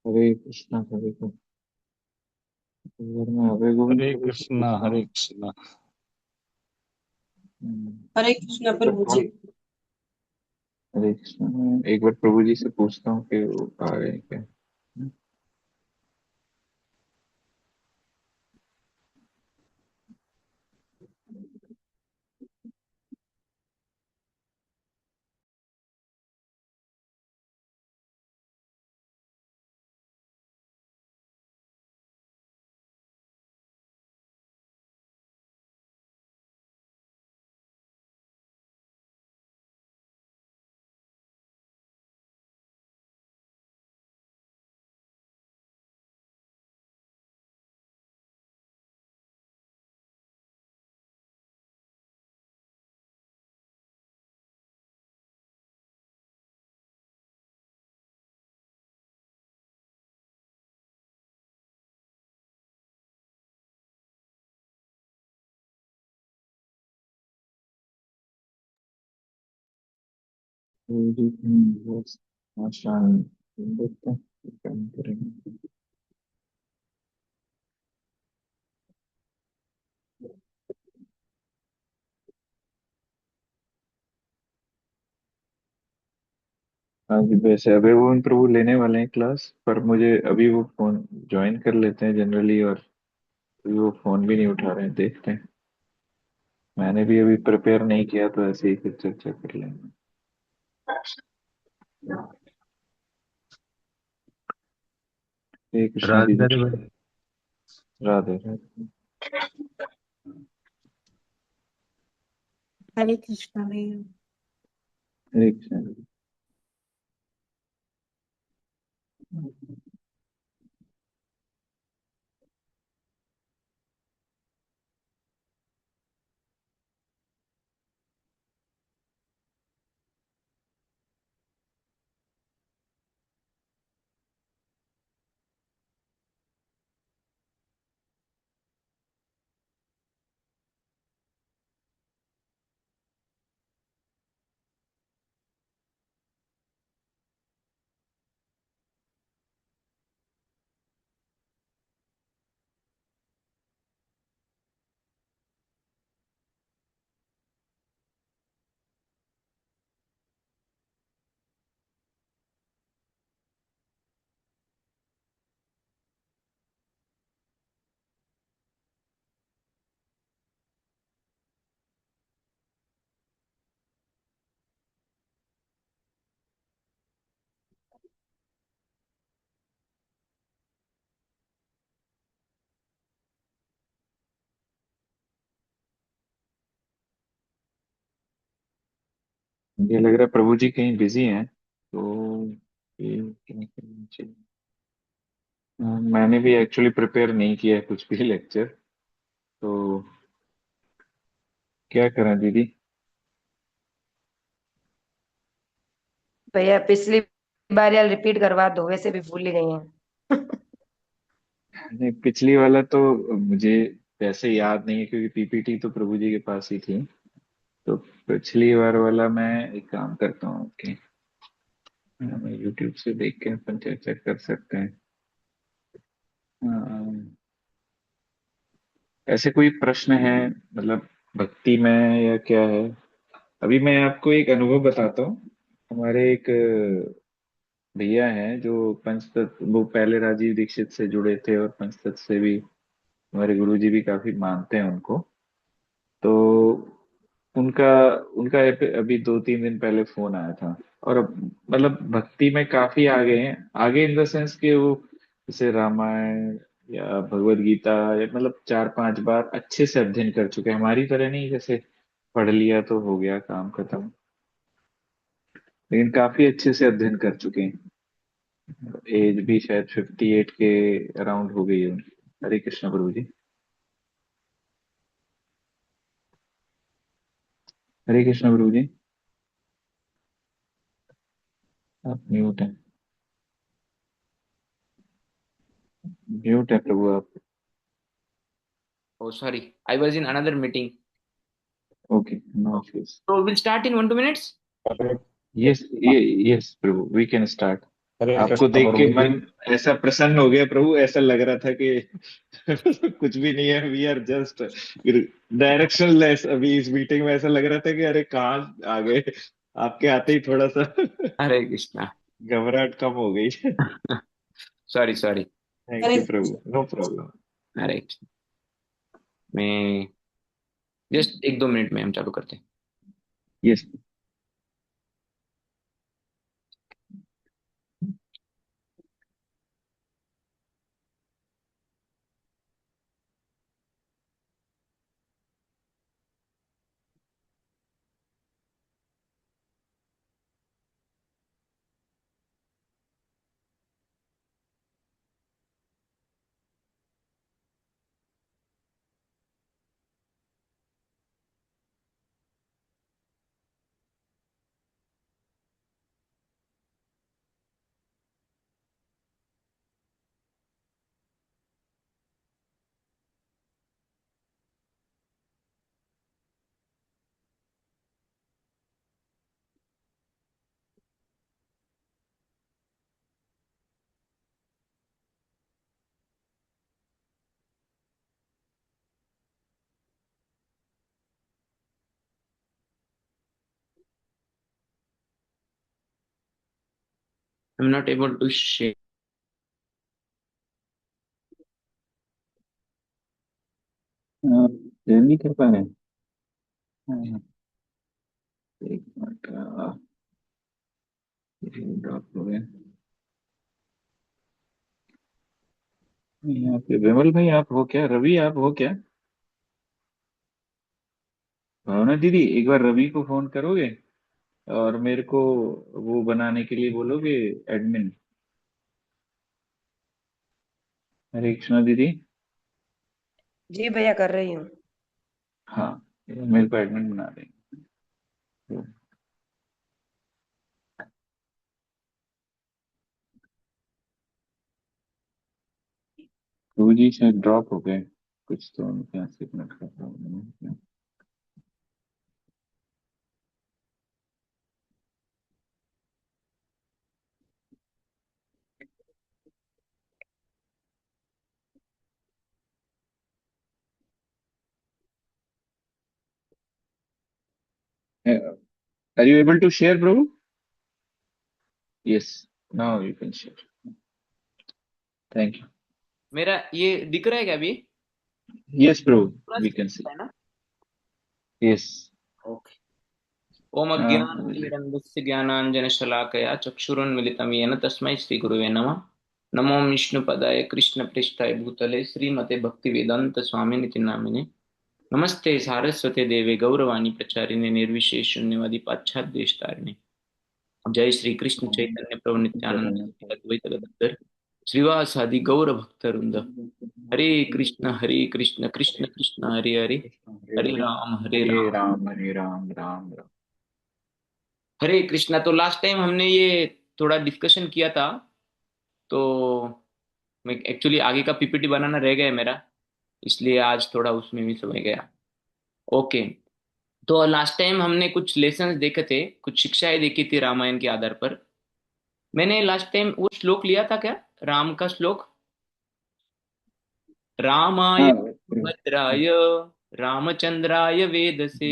हरे कृष्णा हरे कृष्णा। अगर मैं अभय गोविंद हरे प्रभु से कृष्णा पूछता हरे हूँ। कृष्णा। हरे कृष्ण एक बार प्रभु जी। कौन। हरे कृष्णा, मैं एक बार प्रभु जी से पूछता हूँ कि वो आ रहे हैं क्या। प्रभु जी बस आशा है। देखते हैं क्या करेंगे। आज वैसे अभय गोविंद प्रभु लेने वाले हैं क्लास, पर मुझे अभी वो फोन ज्वाइन कर लेते हैं जनरली, और अभी वो फोन भी नहीं उठा रहे हैं। देखते हैं। मैंने भी अभी प्रिपेयर नहीं किया, तो ऐसे ही फिर चर्चा कर लेंगे। हरे कृष्णा राधे दीदी। राधे भाई। राधे राधे। हरे कृष्ण भैया। हरे कृष्णा दीदी। मुझे लग रहा है प्रभु जी कहीं बिजी हैं, तो ये क्या करना चाहिए। मैंने भी एक्चुअली प्रिपेयर नहीं किया है कुछ भी लेक्चर, तो क्या करें दीदी। भैया पिछली बार यार रिपीट करवा दो, वैसे भी भूल ही गई हैं। नहीं, पिछली वाला तो मुझे वैसे याद नहीं है, क्योंकि पीपीटी तो प्रभु जी के पास ही थी। तो पिछली बार वाला मैं एक काम करता हूँ कि मैं यूट्यूब से देख के अपन चर्चा कर सकते हैं। अम, ऐसे कोई प्रश्न है, मतलब भक्ति में या क्या है। अभी मैं आपको एक अनुभव बताता हूँ। हमारे एक भैया हैं जो पंचतत्व, वो पहले राजीव दीक्षित से जुड़े थे, और पंचतत्व से भी हमारे गुरु जी भी काफी मानते हैं उनको। तो उनका उनका अभी 2-3 दिन पहले फोन आया था। और अब मतलब भक्ति में काफी आगे हैं, आगे इन द सेंस कि वो जैसे रामायण या भगवत गीता, या मतलब 4-5 बार अच्छे से अध्ययन कर चुके हैं। हमारी तरह नहीं जैसे पढ़ लिया तो हो गया काम खत्म, लेकिन काफी अच्छे से अध्ययन कर चुके हैं। एज भी शायद 58 के अराउंड हो गई है उनकी। हरे कृष्ण प्रभु जी। हरे कृष्ण प्रभु जी। आप म्यूट हैं। म्यूट है प्रभु आप। Oh, sorry. I was in another meeting. Okay, no please. So we'll start in 1 2 minutes. Yes, yes Prabhu, we can start. Hare आपको कृष्णा देख के प्रभु जी। मन ऐसा प्रसन्न हो गया प्रभु, ऐसा लग रहा था कि कुछ भी नहीं है, वी आर जस्ट डायरेक्शनलेस। अभी इस मीटिंग में ऐसा लग रहा था कि अरे कहाँ आ गए। आपके आते ही थोड़ा सा हरे कृष्णा। घबराहट कम हो गई। Sorry sorry. Thank Hare you Prabhu, no problem. Hare Krishna. मैं जस्ट 1-2 मिनट में हम चालू करते हैं। Yes. I am not able to share. Share नहीं कर पा रहे हैं। हाँ, एक मिनट, ड्रॉप हो गया। यहाँ पे विमल भाई आप हो क्या? रवि आप हो क्या? भावना दीदी एक बार रवि को फोन करोगे और मेरे को वो बनाने के लिए बोलोगे, एडमिन। हरे कृष्णा दीदी। जी भैया कर रही हूँ। हाँ, मेरे को एडमिन बना देंगे। प्रभु जी शायद ड्रॉप हो गए, कुछ तो उनके यहाँ सिग्नल का प्रॉब्लम है। Are you able to share Prabhu? Yes, now you can share. Thank you. मेरा ये दिख रहा है क्या अभी? यस प्रभु, पूरा वी कैन सी। screen है ना? यस। ओके। ओम अज्ञानतिमिरन्धस्य ज्ञानाञ्जनशलाकया चक्षुरुन्मिलितं येन तस्मै श्रीगुरुवे नमः। नमो विष्णुपदाय कृष्णप्रेष्ठाय भूतले श्रीमते भक्तिवेदांत स्वामिनिति नामिने। नमस्ते सारस्वते देवे गौरवाणी प्रचारिणे निर्विशेष शून्यवादी पाश्चात्य देशतारिणे। जय श्री कृष्ण चैतन्य प्रभु नित्यानंद श्री अद्वैत गदाधर श्रीवासादि गौर भक्तवृंद। हरे कृष्ण कृष्ण कृष्ण हरे हरे, हरे हरे राम राम हरे राम, राम राम। हरे कृष्णा। तो लास्ट टाइम हमने ये थोड़ा डिस्कशन किया था, तो मैं एक्चुअली आगे का पीपीटी बनाना रह गया है मेरा, इसलिए आज थोड़ा उसमें भी समय गया। ओके। तो लास्ट टाइम हमने कुछ लेसन्स देखे थे, कुछ शिक्षाएं देखी थी रामायण के आधार पर। मैंने लास्ट टाइम वो श्लोक लिया था क्या, राम का श्लोक? रामाय हाँ भद्राय रामचंद्राय वेदसे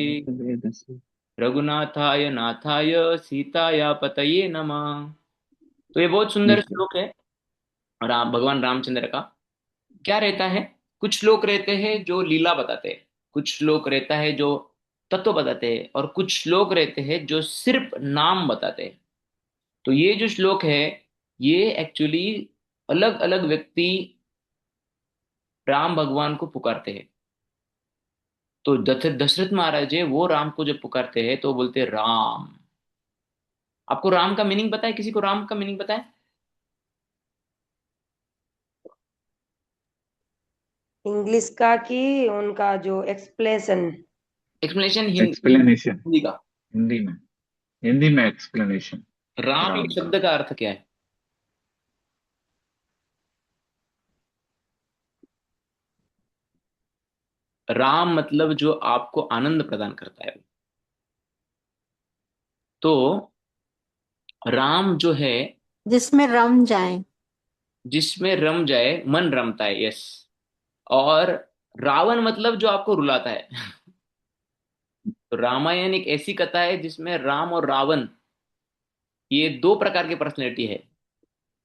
रघुनाथाय नाथाय सीताया पतये नमः। तो ये बहुत सुंदर यस। श्लोक है भगवान रामचंद्र का। क्या रहता है, कुछ लोग रहते हैं जो लीला बताते हैं, कुछ लोग रहता है जो तत्व बताते हैं, और कुछ लोग रहते हैं जो सिर्फ नाम बताते हैं। तो ये जो श्लोक है, ये एक्चुअली अलग अलग व्यक्ति राम भगवान को पुकारते हैं। तो दशरथ महाराज है, वो राम को जब पुकारते हैं तो बोलते हैं राम। आपको राम का मीनिंग पता है? किसी को राम का मीनिंग पता है? इंग्लिश का कि उनका जो एक्सप्लेशन? Explanation explanation. हिंदी का। हिंदी में, हिंदी में एक्सप्लेनेशन। राम राम एक का शब्द का अर्थ क्या है? राम मतलब जो आपको आनंद प्रदान करता है। तो राम जो है, जिसमें रम जाए। जिसमें रम जाए, मन रमता है, यस। और रावण मतलब जो आपको रुलाता है। तो रामायण एक ऐसी कथा है जिसमें राम और रावण, ये दो प्रकार की पर्सनैलिटी है।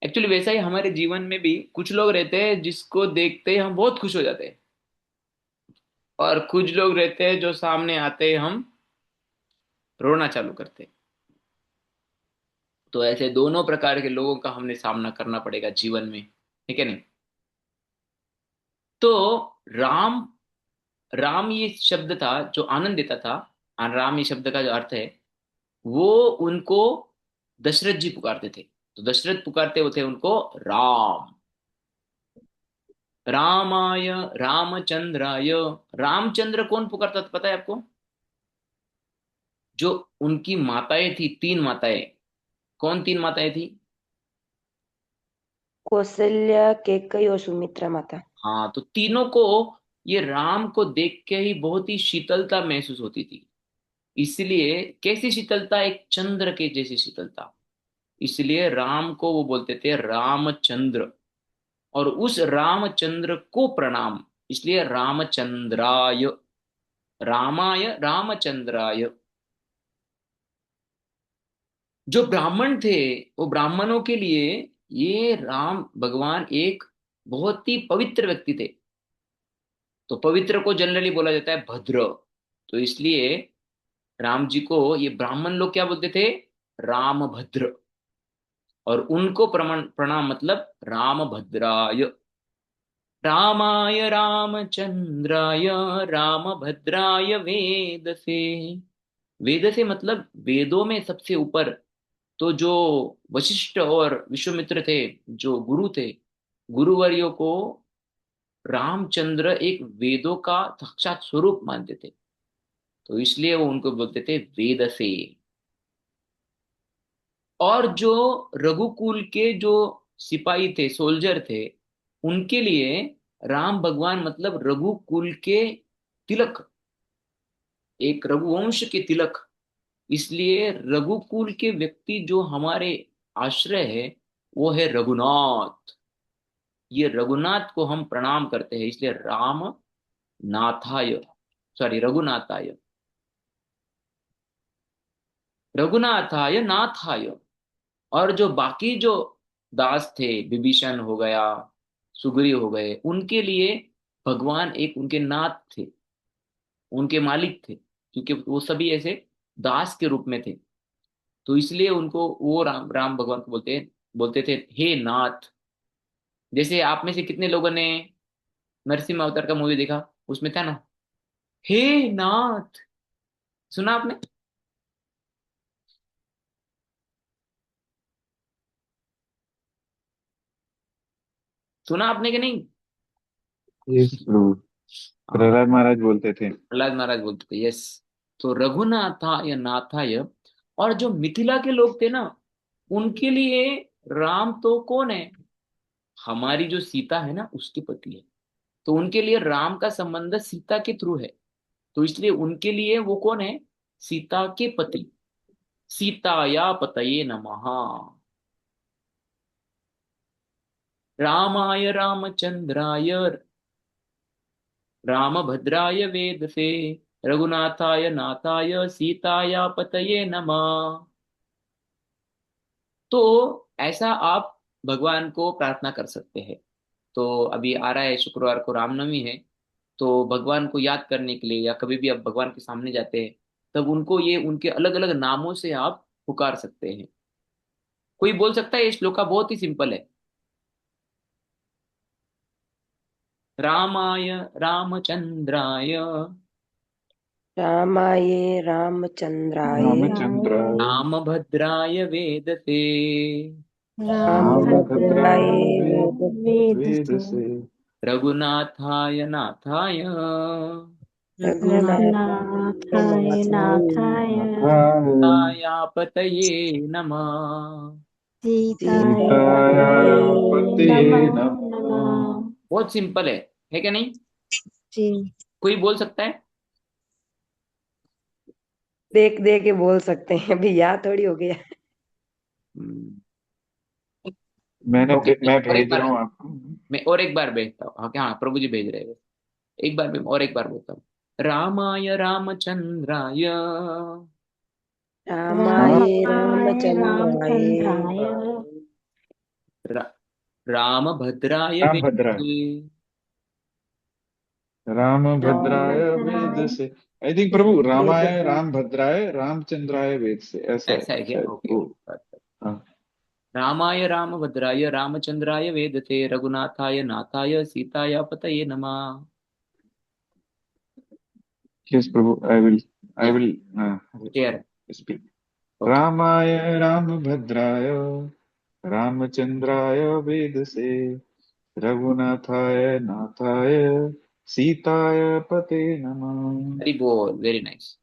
एक्चुअली वैसा ही हमारे जीवन में भी कुछ लोग रहते हैं जिसको देखते ही हम बहुत खुश हो जाते हैं, और कुछ लोग रहते हैं जो सामने आते ही हम रोना चालू करते हैं। तो ऐसे दोनों प्रकार के लोगों का हमने सामना करना पड़ेगा जीवन में, ठीक है नहीं? तो राम, राम ये शब्द था जो आनंद देता था। राम ये शब्द का जो अर्थ है, वो उनको दशरथ जी पुकारते थे। तो दशरथ पुकारते होते उनको राम। रामाय रामचंद्राय। रामचंद्र कौन पुकारता था पता है आपको? जो उनकी माताएं थी, तीन माताएं। कौन तीन माताएं थी? कौशल्या, कैकेयी और सुमित्रा माता। हाँ, तो तीनों को ये राम को देख के ही बहुत ही शीतलता महसूस होती थी। इसलिए कैसी शीतलता? एक चंद्र के जैसी शीतलता। इसलिए राम को वो बोलते थे रामचंद्र। और उस रामचंद्र को प्रणाम, इसलिए रामचंद्राय, रामाय रामचंद्राय। जो ब्राह्मण थे, वो ब्राह्मणों के लिए ये राम भगवान एक बहुत ही पवित्र व्यक्ति थे। तो पवित्र को जनरली बोला जाता है भद्र। तो इसलिए राम जी को ये ब्राह्मण लोग क्या बोलते थे? राम भद्र। और उनको प्रमाण प्रणाम मतलब राम भद्राय। रामाय रामचंद्राय रामभद्राय वेदसे। वेद से मतलब वेदों में सबसे ऊपर। तो जो वशिष्ठ और विश्वामित्र थे, जो गुरु थे, गुरुवर्यों को रामचंद्र एक वेदों का साक्षात स्वरूप मानते थे। तो इसलिए वो उनको बोलते थे वेदसे। और जो रघुकुल के जो सिपाही थे, सोल्जर थे, उनके लिए राम भगवान मतलब रघुकुल के तिलक, एक रघुवंश के तिलक। इसलिए रघुकुल के व्यक्ति जो हमारे आश्रय है, वो है रघुनाथ। ये रघुनाथ को हम प्रणाम करते हैं, इसलिए राम नाथाय, सॉरी रघुनाथाय, रघुनाथाय नाथाय। और जो बाकी जो दास थे, विभीषण हो गया, सुग्रीव हो गए, उनके लिए भगवान एक उनके नाथ थे, उनके मालिक थे, क्योंकि वो सभी ऐसे दास के रूप में थे। तो इसलिए उनको वो राम राम भगवान को बोलते थे हे नाथ। जैसे आप में से कितने लोगों ने नरसिम्हा अवतार का मूवी देखा? उसमें था ना, हे नाथ। सुना आपने? सुना आपने कि नहीं? यस प्रभु। हाँ, प्रहलाद महाराज बोलते थे। प्रहलाद महाराज बोलते थे, यस। तो रघुनाथाय नाथाय। और जो मिथिला के लोग थे ना, उनके लिए राम तो कौन है? हमारी जो सीता है ना, उसके पति है। तो उनके लिए राम का संबंध सीता के थ्रू है। तो इसलिए उनके लिए वो कौन है? सीता के पति। सीताया पतये नमः। रामाय रामचंद्राय रामभद्राय वेदसे रघुनाथाय नाथाय सीताया पतये नमः। तो ऐसा आप भगवान को प्रार्थना कर सकते हैं। तो अभी आ रहा है शुक्रवार को रामनवमी है। तो भगवान को याद करने के लिए, या कभी भी आप भगवान के सामने जाते हैं, तब उनको ये उनके अलग अलग नामों से आप पुकार सकते हैं। कोई बोल सकता है? ये श्लोका बहुत ही सिंपल है। रामाय रामचंद्राय रामाय रामचंद्राय रामचंद्र। रामभद्राय वेदसे रामभद्राय रामभद्राय वेद वेद से से। रघुनाथाय नाथाय रघुनाथाय नाथाय नाथाय सीतायापतये नमः। सीताय सीताया पतये पतये नमो नमः। नमः। बहुत सिंपल है क्या नहीं? जी। कोई बोल सकता है? देख देख के बोल सकते हैं, अभी याद थोड़ी हो गया। हम्म, ओके, मैं और एक भेज बार रहा हूँ आपको। मैं और एक बार भेजता हूँ। हाँ हाँ, प्रभु जी भेज रहे हैं। एक बार मैं और एक बार बोलता हूँ। रामाय रामचंद्राय रामाय रामाय रामचंद्राय रामचंद्राय रा, रामभद्राय रामभद्राय, वेदसे। रामभद्राय वेद रामभद्राय से। आई थिंक प्रभु वेद रामाय से। रामभद्राय रामचंद्राय वेद से, ऐसा है ऐसा है क्या? शायद ओके वो। ओके। हाँ। रामाय रामभद्राय रामचंद्राय वेदते रघुनाथाय नाथाय सीताय पतये नमः। Yes Prabhu, I yes, will clear. Speak. Okay. रामाय रामभद्राय रामचंद्राय वेदसे, रघुनाथाय नाथाय सीताय पते नमः। वेरी बोल, वेरी नाइस।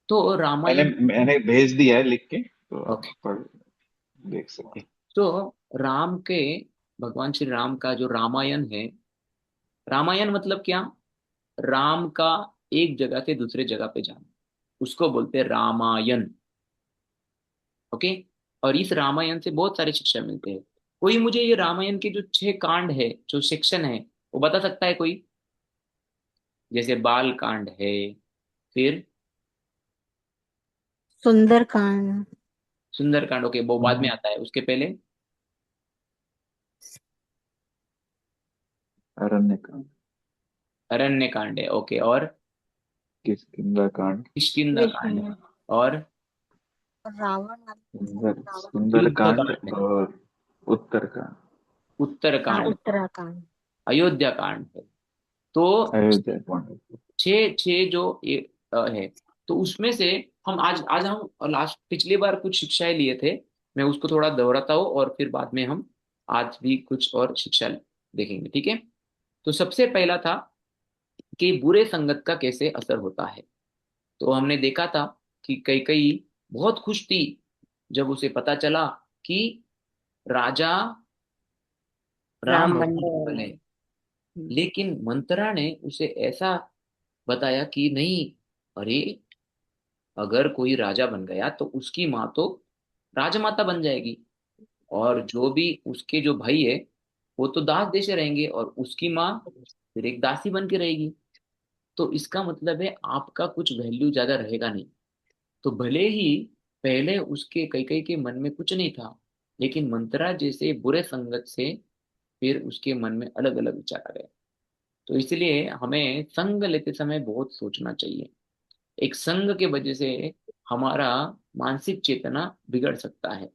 तो मैंने रामायण। मैंने भेज दिया है लिख के, तो आप ओके पढ़ देख ओके। सकते तो राम के, भगवान श्री राम का जो रामायण है, रामायण मतलब क्या? राम का एक जगह से दूसरे जगह पे जाना, उसको बोलते हैं रामायण। ओके। और इस रामायण से बहुत सारी शिक्षा मिलते हैं। कोई मुझे ये रामायण के जो 6 कांड है, जो सेक्शन है, वो बता सकता है कोई? जैसे बाल कांड है, फिर सुंदरकांड सुंदर कांड। ओके, वो बाद में हैं। आता है, उसके पहले अरण्य कांड, अरण्य कांड है। ओके, और किष्किंधा कांड, किष्किंधा कांड है, कृष्ण और रावण सुंदर युद्ध कांड कांड है, और उत्तर कांड, उत्तर हाँ कांड, उत्तराखंड अयोध्या कांड है। तो अयोध्या कांड। छह छह जो ये है। तो उसमें से हम आज आज हम लास्ट पिछली बार कुछ शिक्षाएं लिए थे। मैं उसको थोड़ा दोहराता हूँ और फिर बाद में हम आज भी कुछ और शिक्षा देखेंगे, ठीक है? तो सबसे पहला था कि बुरे संगत का कैसे असर होता है। तो हमने देखा था कि कई कई बहुत खुश थी जब उसे पता चला कि राजा राम राम बनने भगवान वाला बने। है। लेकिन मंत्रा ने उसे ऐसा बताया कि नहीं, अरे, अगर कोई राजा बन गया तो उसकी माँ तो राजमाता बन जाएगी, और जो भी उसके जो भाई है वो तो दास देश रहेंगे, और उसकी माँ फिर एक दासी बन के रहेगी। तो इसका मतलब है आपका कुछ वैल्यू ज्यादा रहेगा नहीं। तो भले ही पहले उसके कई कई के मन में कुछ नहीं था, लेकिन मंत्रा जैसे बुरे संगत से फिर उसके मन में अलग अलग विचार आ गए। तो इसलिए हमें संग लेते समय बहुत सोचना चाहिए। एक संग के वजह से हमारा मानसिक चेतना बिगड़ सकता है।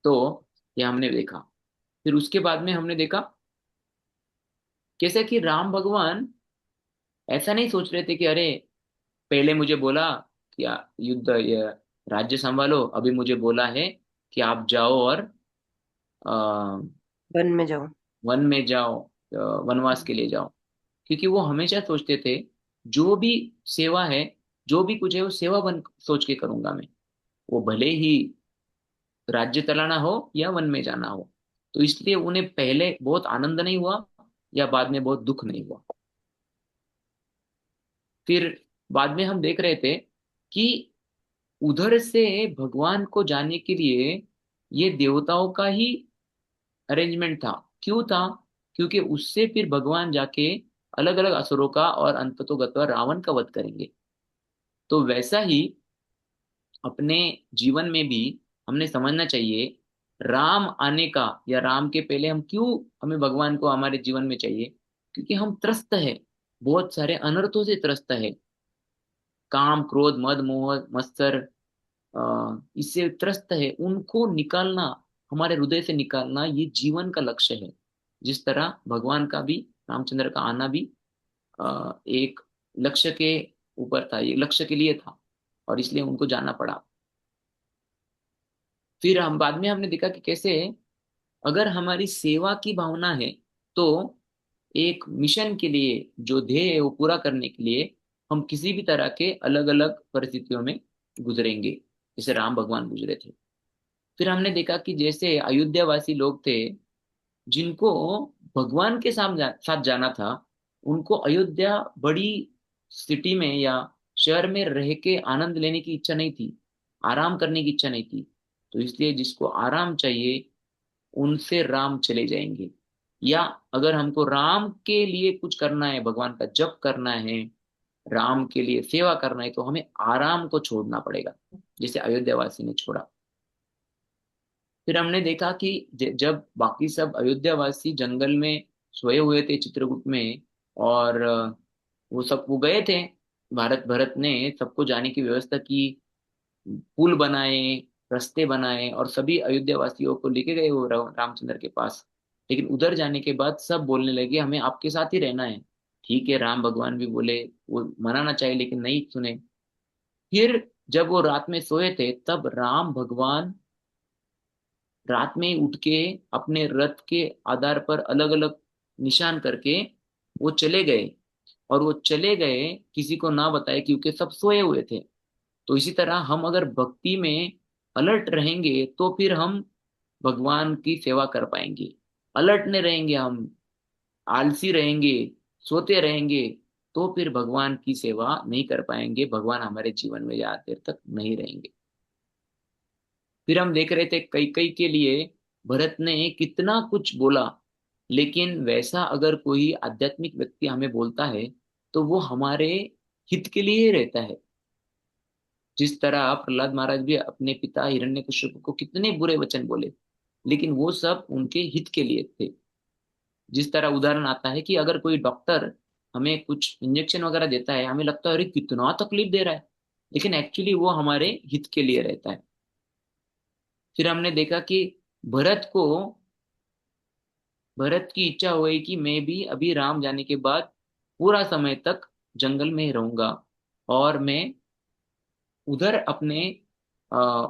तो ये हमने देखा। फिर उसके बाद में हमने देखा कैसे कि राम भगवान ऐसा नहीं सोच रहे थे कि अरे, पहले मुझे बोला कि युद्ध ये राज्य संभालो, अभी मुझे बोला है कि आप जाओ और अ, वन में जाओ। वन में जाओ, वनवास के लिए जाओ। क्योंकि वो हमेशा सोचते थे जो भी सेवा है, जो भी कुछ है, वो सेवा बन सोच के करूंगा मैं। वो भले ही राज्य चलाना हो या वन में जाना हो। तो इसलिए उन्हें पहले बहुत आनंद नहीं हुआ या बाद में बहुत दुख नहीं हुआ। फिर बाद में हम देख रहे थे कि उधर से भगवान को जाने के लिए ये देवताओं का ही अरेंजमेंट था। क्यों था? क्योंकि उससे फिर भगवान जाके अलग अलग असुरों का और अंततोगत्वा रावण का वध करेंगे। तो वैसा ही अपने जीवन में भी हमने समझना चाहिए, राम आने का या राम के पहले हम क्यों, हमें भगवान को हमारे जीवन में चाहिए? क्योंकि हम त्रस्त है, बहुत सारे अनर्थों से त्रस्त है। काम, क्रोध, मद, मोह, मत्सर, इससे त्रस्त है। उनको निकालना, हमारे हृदय से निकालना, ये जीवन का लक्ष्य है। जिस तरह भगवान का भी, रामचंद्र का आना भी एक लक्ष्य के ऊपर था, ये लक्ष्य के लिए था, और इसलिए उनको जाना पड़ा। फिर हम बाद में हमने देखा कि कैसे अगर हमारी सेवा की भावना है, तो एक मिशन के लिए जो ध्येय है वो पूरा करने के लिए हम किसी भी तरह के अलग अलग परिस्थितियों में गुजरेंगे, जैसे राम भगवान गुजरे थे। फिर हमने देखा कि जैसे अयोध्या वासी लोग थे जिनको भगवान के साथ जाना था, उनको अयोध्या बड़ी सिटी में या शहर में रह के आनंद लेने की इच्छा नहीं थी, आराम करने की इच्छा नहीं थी। तो इसलिए जिसको आराम चाहिए उनसे राम चले जाएंगे। या अगर हमको राम के लिए कुछ करना है, भगवान का जप करना है, राम के लिए सेवा करना है, तो हमें आराम को छोड़ना पड़ेगा, जैसे अयोध्यावासी ने छोड़ा। फिर हमने देखा कि जब बाकी सब अयोध्यावासी जंगल में सोए हुए थे चित्रकूट में, और वो सब वो गए थे, भारत भरत ने सबको जाने की व्यवस्था की, पुल बनाए, रास्ते बनाए, और सभी अयोध्या वासियों को लेके गए वो रामचंद्र के पास। लेकिन उधर जाने के बाद सब बोलने लगे हमें आपके साथ ही रहना है। ठीक है, राम भगवान भी बोले, वो मनाना चाहिए, लेकिन नहीं सुने। फिर जब वो रात में सोए थे, तब राम भगवान रात में ही उठ के अपने रथ के आधार पर अलग अलग निशान करके वो चले गए। और वो चले गए किसी को ना बताए, क्योंकि सब सोए हुए थे। तो इसी तरह हम अगर भक्ति में अलर्ट रहेंगे, तो फिर हम भगवान की सेवा कर पाएंगे। अलर्ट नहीं रहेंगे हम, आलसी रहेंगे, सोते रहेंगे, तो फिर भगवान की सेवा नहीं कर पाएंगे, भगवान हमारे जीवन में ज्यादा देर तक नहीं रहेंगे। फिर हम देख रहे थे कई कई के लिए भरत ने कितना कुछ बोला, लेकिन वैसा अगर कोई आध्यात्मिक व्यक्ति हमें बोलता है, तो वो हमारे हित के लिए ही रहता है। जिस तरह प्रहलाद महाराज भी अपने पिता हिरण्यकश्यप को कितने बुरे वचन बोले, लेकिन वो सब उनके हित के लिए थे। जिस तरह उदाहरण आता है कि अगर कोई डॉक्टर हमें कुछ इंजेक्शन वगैरह देता है, हमें लगता है अरे कितना तकलीफ दे रहा है, लेकिन एक्चुअली वो हमारे हित के लिए रहता है। फिर हमने देखा कि भरत को भरत की इच्छा हुई कि मैं भी अभी राम जाने के बाद पूरा समय तक जंगल में ही रहूंगा, और मैं उधर अपने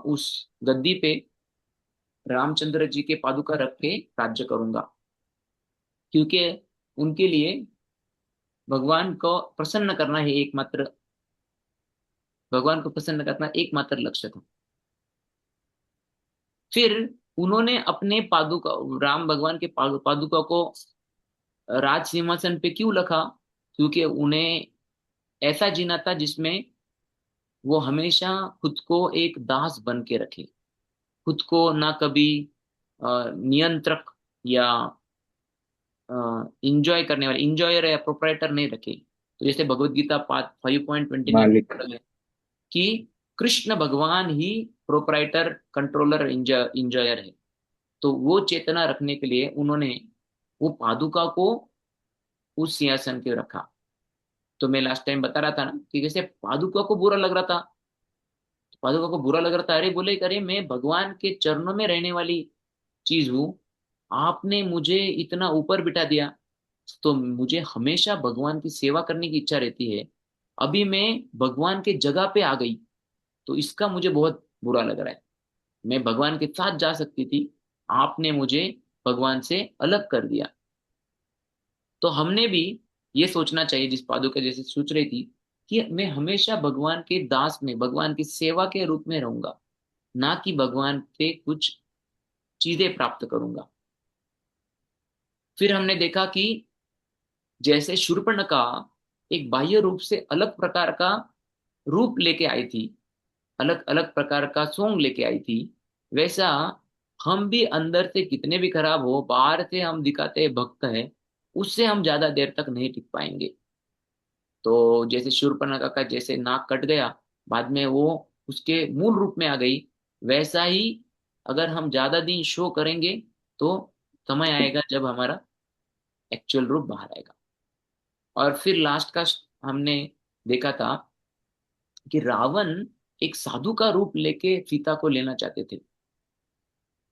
उस गद्दी पे रामचंद्र जी के पादुका रख के राज्य करूंगा, क्योंकि उनके लिए भगवान को प्रसन्न करना ही एकमात्र भगवान को प्रसन्न करना एकमात्र लक्ष्य था। फिर उन्होंने अपने पादुका राम भगवान के पादुका को राज सिंहासन पे क्यों रखा? क्योंकि उन्हें ऐसा जीना था जिसमें वो हमेशा खुद को एक दास बन के रखे, खुद को ना कभी नियंत्रक या इंजॉय करने वाले इंजॉयर या प्रोप्राइटर नहीं रखे। तो जैसे भगवत गीता पाठ 5.29 मालिक। कि कृष्ण भगवान ही प्रोप्राइटर, कंट्रोलर, इंजॉयर है। तो वो चेतना रखने के लिए उन्होंने वो पादुका को उस सिंहासन पे रखा। तो मैं लास्ट टाइम बता रहा था ना कि जैसे पादुका को बुरा लग रहा था, पादुका को बुरा लग रहा था, अरे बोले अरे मैं भगवान के चरणों में रहने वाली चीज हूँ, आपने मुझे इतना ऊपर बिठा दिया। तो मुझे हमेशा भगवान की सेवा करने की इच्छा रहती है, अभी मैं भगवान के जगह पे आ गई, तो इसका मुझे बहुत बुरा लग रहा है। मैं भगवान के साथ जा सकती थी, आपने मुझे भगवान से अलग कर दिया। तो हमने भी ये सोचना चाहिए, जिस पादुका जैसे सोच रही थी, कि मैं हमेशा भगवान के दास में, भगवान की सेवा के रूप में रहूंगा, ना कि भगवान से कुछ चीजें प्राप्त करूंगा। फिर हमने देखा कि जैसे शूर्पणखा एक बाह्य रूप से अलग प्रकार का रूप लेके आई थी, अलग अलग प्रकार का सोंग लेके आई थी, वैसा हम भी अंदर से कितने भी खराब हो, बाहर से हम दिखाते हैं भक्त है, उससे हम ज्यादा देर तक नहीं टिक पाएंगे। तो जैसे शूर्पणखा का जैसे नाक कट गया, बाद में वो उसके मूल रूप में आ गई, वैसा ही अगर हम ज्यादा दिन शो करेंगे, तो समय आएगा जब हमारा एक्चुअल रूप बाहर आएगा। और फिर लास्ट का हमने देखा था कि रावण एक साधु का रूप लेके सीता को लेना चाहते थे।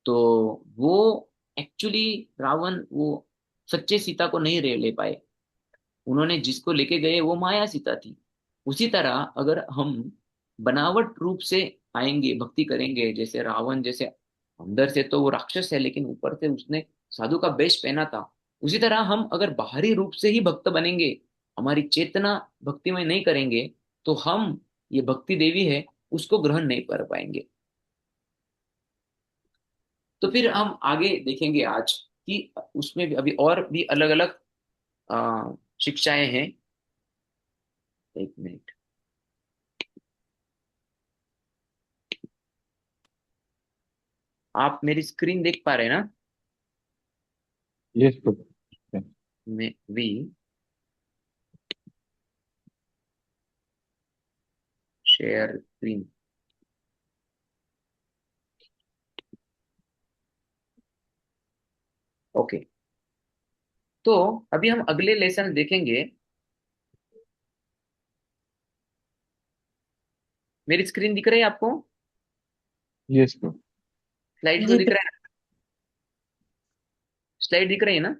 तो वो एक्चुअली रावण वो सच्चे सीता को नहीं ले पाए, उन्होंने जिसको लेके गए वो माया सीता थी। उसी तरह अगर हम बनावट रूप से आएंगे, भक्ति करेंगे, जैसे रावण जैसे अंदर से तो वो राक्षस है, लेकिन ऊपर से उसने साधु का वेश पहना था, उसी तरह हम अगर बाहरी रूप से ही भक्त बनेंगे, हमारी चेतना भक्ति में नहीं करेंगे, तो हम ये भक्ति देवी है उसको ग्रहण नहीं कर पाएंगे। तो फिर हम आगे देखेंगे आज कि उसमें भी अभी और भी अलग अलग शिक्षाएं हैं। एक मिनट, आप मेरी स्क्रीन देख पा रहे हैं ना? यस प्रभु। में वी शेयर स्क्रीन। ओके, तो अभी हम अगले लेसन देखेंगे। मेरी स्क्रीन दिख रही है आपको? यस प्रभु। स्लाइड तो जी दिख रहा है? स्लाइड दिख रही है ना?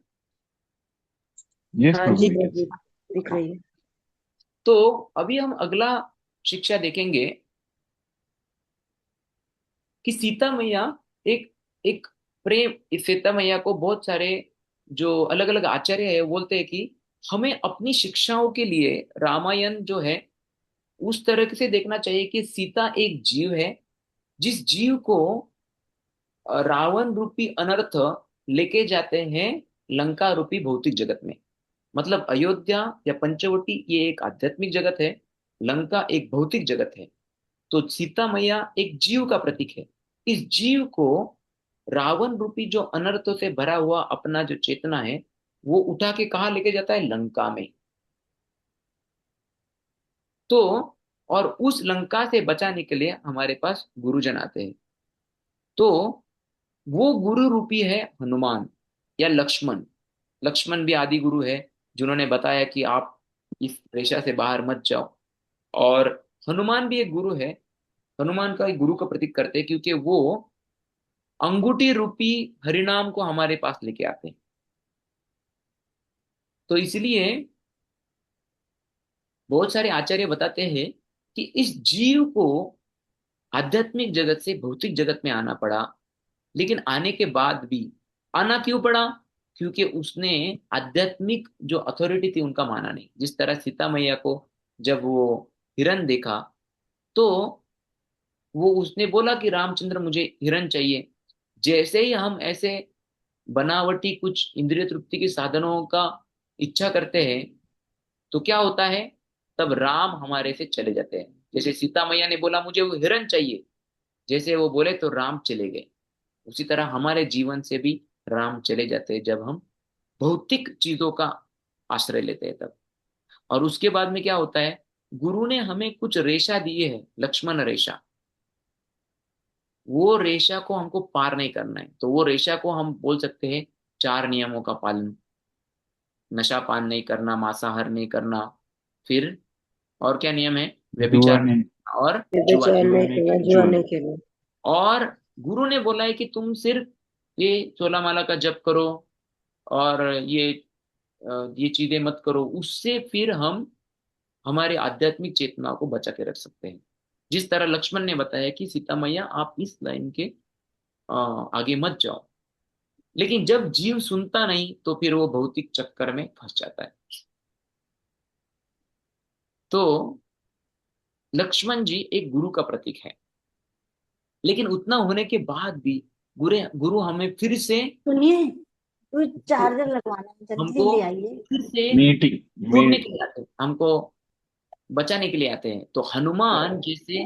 यस हाँ प्रभु जी we can प्रभु, see। दिख रही है। तो अभी हम अगला शिक्षा देखेंगे कि सीता मैया एक एक प्रेम, इस सीता मैया को बहुत सारे जो अलग अलग आचार्य है वो बोलते हैं कि हमें अपनी शिक्षाओं के लिए रामायण जो है उस तरह से देखना चाहिए कि सीता एक जीव है, जिस जीव को रावण रूपी अनर्थ लेके जाते हैं लंका रूपी भौतिक जगत में। मतलब अयोध्या या पंचवटी ये एक आध्यात्मिक जगत है, लंका एक भौतिक जगत है। तो सीता मैया एक जीव का प्रतीक है। इस जीव को रावण रूपी जो अनर्थों से भरा हुआ अपना जो चेतना है वो उठा के कहाँ लेके जाता है? लंका में। तो और उस लंका से बचाने के लिए हमारे पास गुरुजन आते हैं। तो वो गुरु रूपी है हनुमान या लक्ष्मण। लक्ष्मण भी आदि गुरु है जिन्होंने बताया कि आप इस रेशा से बाहर मत जाओ। और हनुमान भी एक गुरु है। हनुमान का एक गुरु का प्रतीक करते हैं क्योंकि वो अंगूठी रूपी हरिनाम को हमारे पास लेके आते हैं। तो इसलिए बहुत सारे आचार्य बताते हैं कि इस जीव को आध्यात्मिक जगत से भौतिक जगत में आना पड़ा, लेकिन आने के बाद भी आना क्यों पड़ा? क्योंकि उसने आध्यात्मिक जो अथॉरिटी थी उनका माना नहीं। जिस तरह सीता मैया को जब वो हिरण देखा तो वो उसने बोला कि रामचंद्र मुझे हिरण चाहिए। जैसे ही हम ऐसे बनावटी कुछ इंद्रिय तृप्ति के साधनों का इच्छा करते हैं तो क्या होता है? तब राम हमारे से चले जाते हैं। जैसे सीता मैया ने बोला मुझे वो हिरण चाहिए, जैसे वो बोले तो राम चले गए। उसी तरह हमारे जीवन से भी राम चले जाते हैं जब हम भौतिक चीजों का आश्रय लेते हैं तब। और उसके बाद में क्या होता है? गुरु ने हमें कुछ रेशा दिए है, लक्ष्मण रेशा। वो रेशा को हमको पार नहीं करना है, तो वो रेशा को हम बोल सकते हैं चार नियमों का पालन। नशा पान नहीं करना, मांसाहार नहीं करना, फिर और क्या नियम है? जुआ व्यभिचार नहीं। और जुआ बेचैन नहीं। जुआ नहीं नहीं। खेला, जुआ जुआ नहीं नहीं। खेला। और गुरु ने बोला है कि तुम सिर्फ ये 16 माला का जप करो और ये चीजें मत करो। उससे फिर हम हमारे आध्यात्मिक चेतना को बचा के रख सकते हैं। जिस तरह लक्ष्मण ने बताया कि सीता मैया आप इस लाइन के अ, आगे मत जाओ। लेकिन जब जीव सुनता नहीं तो फिर वो भौतिक चक्कर में फंस जाता है। तो लक्ष्मण जी एक गुरु का प्रतीक है। लेकिन उतना होने के बाद भी गुरु गुरु हमें फिर से सुनिए, तो चार्जर लगवाना है, जल्दी हमको ले आइए। फिर से मीटिंग छोड़ने मीट के लिए आते हैं, हमको बचाने के लिए आते हैं। तो हनुमान जैसे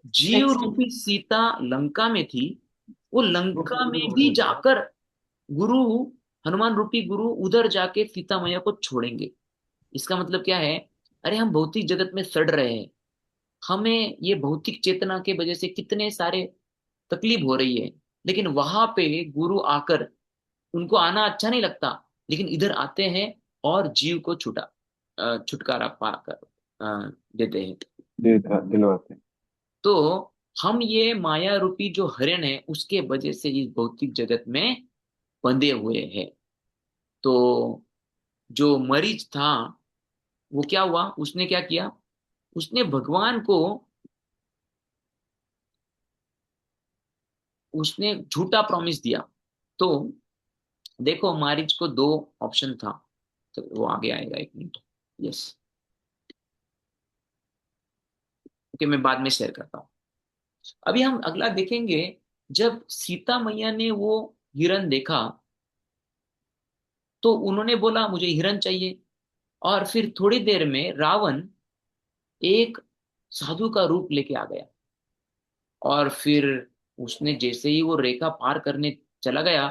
जीव नेक्स्ट रूपी सीता लंका में थी, वो लंका में भी जाकर गुरु, हनुमान रूपी गुरु उधर जाके सीता मैया को छोड़ेंगे। इसका मतलब क्या है? अरे हम भौतिक जगत में सड़ रहे हैं, हमें ये भौतिक चेतना के वजह से कितने सारे तकलीफ हो रही है, लेकिन वहां पे गुरु आकर, उनको आना अच्छा नहीं लगता लेकिन इधर आते हैं और जीव को छुटकारा पाकर देते हैं। दिलवाते हैं। तो हम ये माया रूपी जो हरण है उसके वजह से इस भौतिक जगत में बंधे हुए हैं। तो जो मरीच था वो क्या हुआ? उसने क्या किया? उसने भगवान को, उसने झूठा प्रॉमिस दिया। तो देखो मारिच को दो ऑप्शन था, तो वो आगे आएगा, एक मिनट। यस, ओके, मैं बाद में शेयर करता हूँ। अभी हम अगला देखेंगे। जब सीता मैया ने वो हिरण देखा तो उन्होंने बोला मुझे हिरण चाहिए। और फिर थोड़ी देर में रावण एक साधु का रूप लेके आ गया। और फिर उसने जैसे ही वो रेखा पार करने चला गया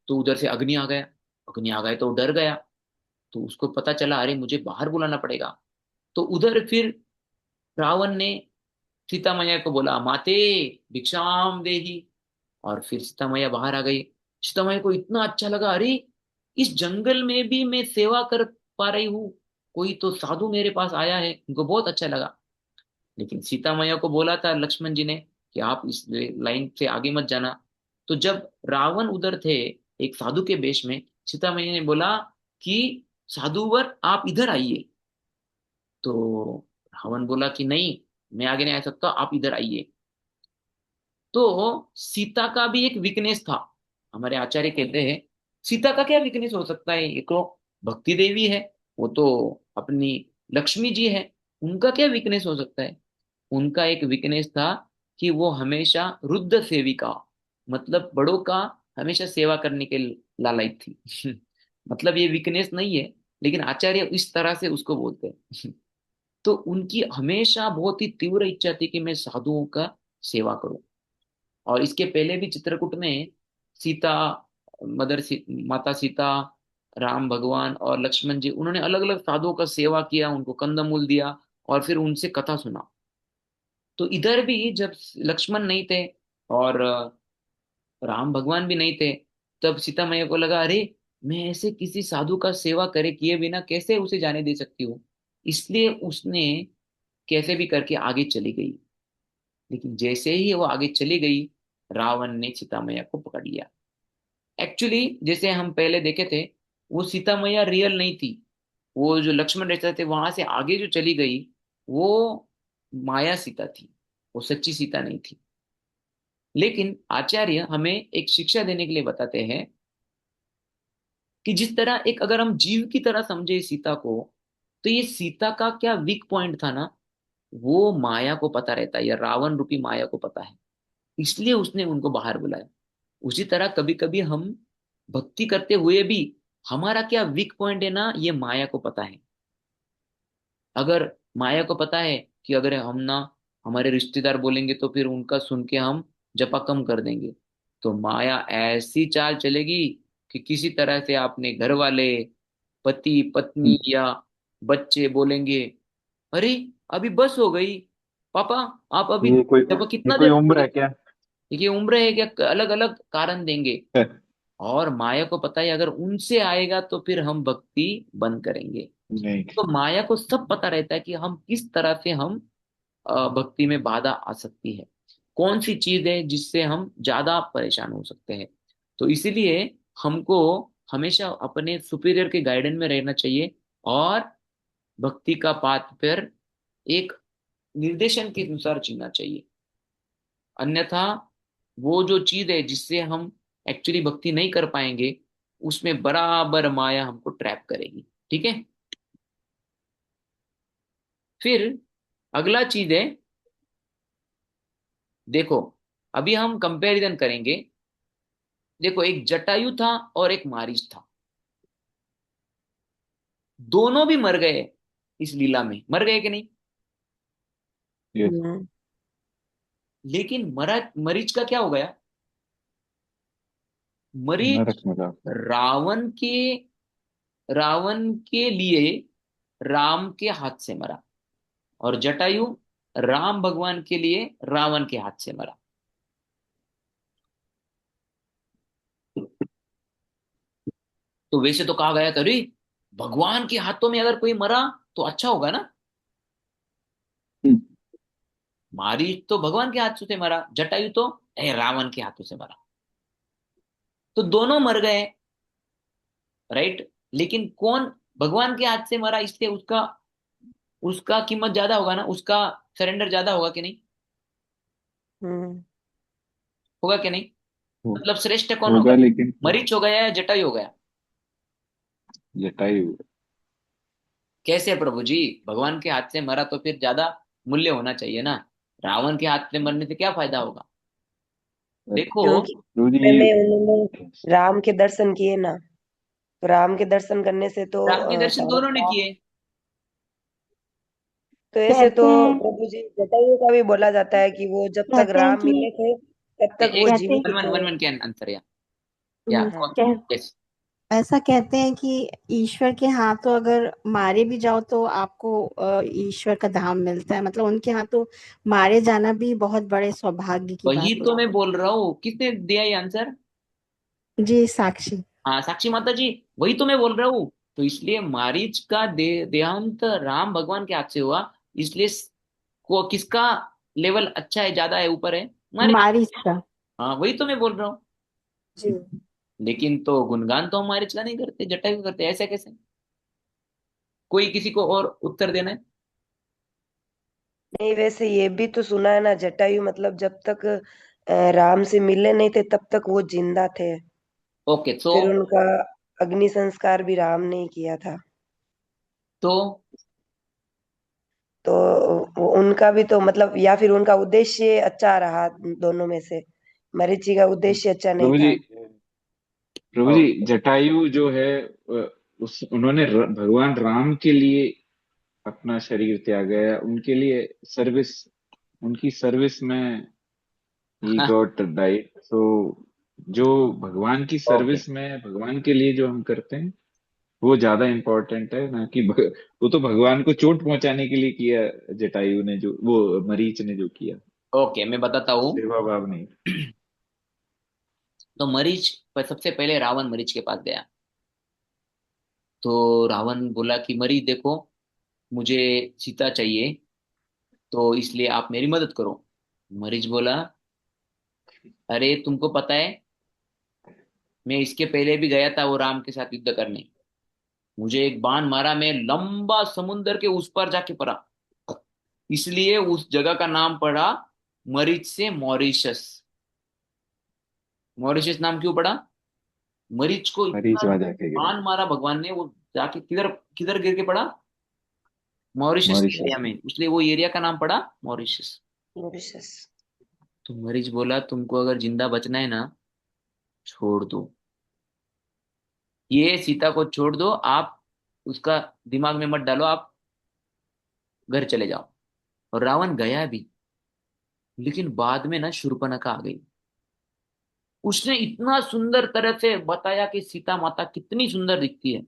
तो उधर से अग्नि आ गया। अग्नि आ गए तो वो डर गया। तो उसको पता चला, अरे मुझे बाहर बुलाना पड़ेगा। तो उधर फिर रावण ने सीता मैया को बोला, माते भिक्षाम देही। और फिर सीता मैया बाहर आ गई। सीता मैया को इतना अच्छा लगा, अरे इस जंगल में भी मैं सेवा कर पा रही हूँ, कोई तो साधु मेरे पास आया है, उनको बहुत अच्छा लगा। लेकिन सीता मैया को बोला था लक्ष्मण जी ने कि आप इस लाइन से आगे मत जाना। तो जब रावण उधर थे एक साधु के वेश में, सीता मैया ने बोला कि साधुवर आप इधर आइए। तो रावण बोला कि नहीं, मैं आगे नहीं आ सकता, आप इधर आइए। तो सीता का भी एक वीकनेस था। हमारे आचार्य कहते हैं सीता का क्या वीकनेस हो सकता है, एक तो भक्ति देवी है, वो तो अपनी लक्ष्मी जी है, उनका क्या वीकनेस हो सकता है। उनका एक वीकनेस था कि वो हमेशा रुद्र सेविका, मतलब बड़ों का हमेशा सेवा करने के लायक थी। मतलब ये वीकनेस नहीं है, लेकिन आचार्य इस तरह से उसको बोलते हैं। तो उनकी हमेशा बहुत ही तीव्र इच्छा थी कि मैं साधुओं का सेवा करूं। और इसके पहले भी चित्रकूट में सीता, माता सीता, राम भगवान और लक्ष्मण जी, उन्होंने अलग अलग साधुओं का सेवा किया, उनको कंदमूल दिया और फिर उनसे कथा सुना। तो इधर भी जब लक्ष्मण नहीं थे और राम भगवान भी नहीं थे, तब सीता मैया को लगा, अरे मैं ऐसे किसी साधु का सेवा करे किए बिना कैसे उसे जाने दे सकती हूँ। इसलिए उसने कैसे भी करके आगे चली गई। लेकिन जैसे ही वो आगे चली गई, रावण ने सीता मैया को पकड़ लिया। एक्चुअली जैसे हम पहले देखे थे, वो सीता मैया रियल नहीं थी। वो जो लक्ष्मण रहते थे वहां से आगे जो चली गई, वो माया सीता थी, वो सच्ची सीता नहीं थी। लेकिन आचार्य हमें एक शिक्षा देने के लिए बताते हैं कि जिस तरह एक अगर हम जीव की तरह समझे सीता को, तो ये सीता का क्या वीक पॉइंट था ना, वो माया को पता रहता है, या रावण रूपी माया को पता है, इसलिए उसने उनको बाहर बुलाया। उसी तरह कभी कभी हम भक्ति करते हुए भी हमारा क्या वीक पॉइंट है ना, ये माया को पता है। अगर माया को पता है कि अगर हम ना हमारे रिश्तेदार बोलेंगे तो फिर उनका सुन के हम जपा कम कर देंगे, तो माया ऐसी चाल चलेगी कि किसी तरह से अपने घर वाले, पति पत्नी या बच्चे बोलेंगे, अरे अभी बस हो गई, पापा आप अभी ये कोई जपा ये कितना कोई देर उम्र करोगे, है क्या? देखिए उम्र है क्या, अलग अलग कारण देंगे। और माया को पता है अगर उनसे आएगा तो फिर हम भक्ति बंद करेंगे। नहीं। तो माया को सब पता रहता है कि हम किस तरह से हम भक्ति में बाधा आ सकती है, कौन सी चीज है जिससे हम ज्यादा परेशान हो सकते हैं। तो इसीलिए हमको हमेशा अपने सुपीरियर के गाइडेंस में रहना चाहिए और भक्ति का पाथ पर एक निर्देशन के अनुसार जीना चाहिए। अन्यथा वो जो चीज है जिससे हम एक्चुअली भक्ति नहीं कर पाएंगे, उसमें बराबर माया हमको ट्रैप करेगी। ठीक है। फिर अगला चीज है, देखो अभी हम कंपैरिजन करेंगे। देखो एक जटायु था और एक मारीच था, दोनों भी मर गए, इस लीला में मर गए कि नहीं। ये हम्म। लेकिन मरीच का क्या हो गया, मरीच नरक में जा। रावण के लिए राम के हाथ से मरा, और जटायु राम भगवान के लिए रावण के हाथ से मरा। तो वैसे तो कहा गया था, अरे भगवान के हाथों में अगर कोई मरा तो अच्छा होगा ना। मारी तो भगवान के हाथों से मरा, जटायु तो रावण के हाथों से मरा। तो दोनों मर गए, राइट। लेकिन कौन भगवान के हाथ से मरा, इसलिए उसका उसका कीमत ज्यादा होगा ना, उसका सरेंडर ज्यादा होगा कि नहीं, हम्म। होगा कि नहीं। हो- मतलब श्रेष्ठ कौन होगा होगा, लेकिन मरीच हो गया या जटायु हो गया। जटायु। कैसे प्रभु जी, भगवान के हाथ से मरा तो फिर ज्यादा मूल्य होना चाहिए ना, रावण के हाथ से मरने से क्या फायदा होगा। देखो क्योंकि गुरु जी में उन्होंने राम के दर्शन किए ना, तो राम के दर्शन करने से तो राम के दर्शन सारा दोनों ने पाप। किए। तो ऐसे तो कहते हैं प्रभु जी जटायु का भी बोला जाता है कि वो जब तक कहते हैं राम कि मिले थे तब तक वो एक कहते जीवित वन वन थे। वन वन के आंसर या हाँ। कह, यस। ऐसा कहते हैं कि ईश्वर के हाथों अगर मारे भी जाओ तो आपको ईश्वर का धाम मिलता है, मतलब उनके हाथों मारे जाना भी बहुत बड़े सौभाग्य की वही बात तो होती मैं बोल रहा हूँ, किसने दिया ये आंसर? है। जी, साक्षी। हाँ, साक्षी माता जी। वही तो मैं बोल रहा हूँ। तो इसलिए मारीच का देहांत राम भगवान के हाथ से हुआ। इसलिए को किसका लेवल अच्छा है, ज्यादा है, ऊपर है? मारीच। मारीच का। हाँ, वही तो मैं बोल रहा हूँ। जी। लेकिन तो गुणगान तो हम मारीच का नहीं करते, जटायु करते, ऐसा कैसे? कोई किसी को और उत्तर देना है? नहीं, वैसे ये भी तो सुना है ना, जटायु मतलब जब तक राम से मिले नहीं थे तब तक वो जिंदा थे। ओके, तो फिर उनका अग्नि संस्कार भी राम ने ही किया था। तो तो उनका भी तो मतलब, या फिर उनका उद्देश्य अच्छा रहा दोनों में से। मरीचि का उद्देश्य अच्छा नहीं प्रभु जी, था। प्रभु जी, ओके। जटायु जो है, उस उन्होंने भगवान राम के लिए अपना शरीर त्यागा है, उनके लिए सर्विस, उनकी सर्विस में ही हाँ, गॉट डाइट। सो जो भगवान की ओके। सर्विस में, भगवान के लिए जो हम करते हैं, वो ज्यादा इम्पोर्टेंट है ना कि वो तो भगवान को चोट पहुंचाने के लिए किया, जटायु ने जो, वो मरीच ने जो किया, ओके, मैं बताता हूँ। सेवा भाव नहीं। तो मरीच पर सबसे पहले रावण मरीच के पास गया। तो रावण बोला कि मरीच देखो, मुझे सीता चाहिए, तो इसलिए आप मेरी मदद करो। मरीच बोला, अरे तुमको पता है, मैं इसके पहले भी गया था वो राम के साथ युद्ध करने। मुझे एक बाण मारा, मैं लंबा समुंदर के उस पर जाके पड़ा। इसलिए उस जगह का नाम पड़ा मरीच से मॉरिशस। मॉरिशस नाम क्यों पड़ा? मरीच को इतना मरीच वहां जाके गिरा। बाण मारा भगवान ने, वो जाके किधर किधर गिर के पड़ा? मॉरिशस एरिया मॉरिशस में, में। इसलिए वो एरिया का नाम पड़ा मॉरिशस। मॉरिशस। तो मरीज बोला, तुमको अगर जिंदा बचना है ना, छोड़ दो, ये सीता को छोड़ दो आप, उसका दिमाग में मत डालो, आप घर चले जाओ। और रावण गया भी। लेकिन बाद में ना शूर्पणखा आ गई। उसने इतना सुंदर तरह से बताया कि सीता माता कितनी सुंदर दिखती है।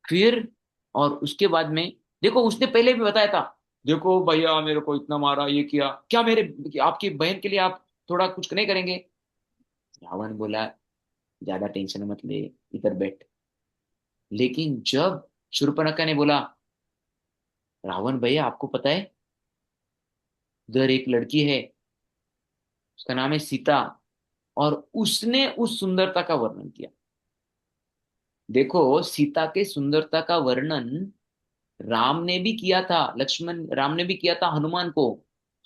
फिर और उसके बाद में, देखो उसने पहले भी बताया था, देखो भैया मेरे को इतना मारा, ये किया, क्या मेरे आपकी बहन के लिए आप थोड़ा कुछ नहीं करेंगे? रावण बोला, ज्यादा टेंशन मत ले, इधर बैठ। लेकिन जब शूर्पणखा ने बोला, रावण भैया आपको पता है, उधर एक लड़की है, उसका नाम है सीता, और उसने उस सुंदरता का वर्णन किया। देखो, सीता के सुंदरता का वर्णन राम ने भी किया था, लक्ष्मण राम ने भी किया था हनुमान को।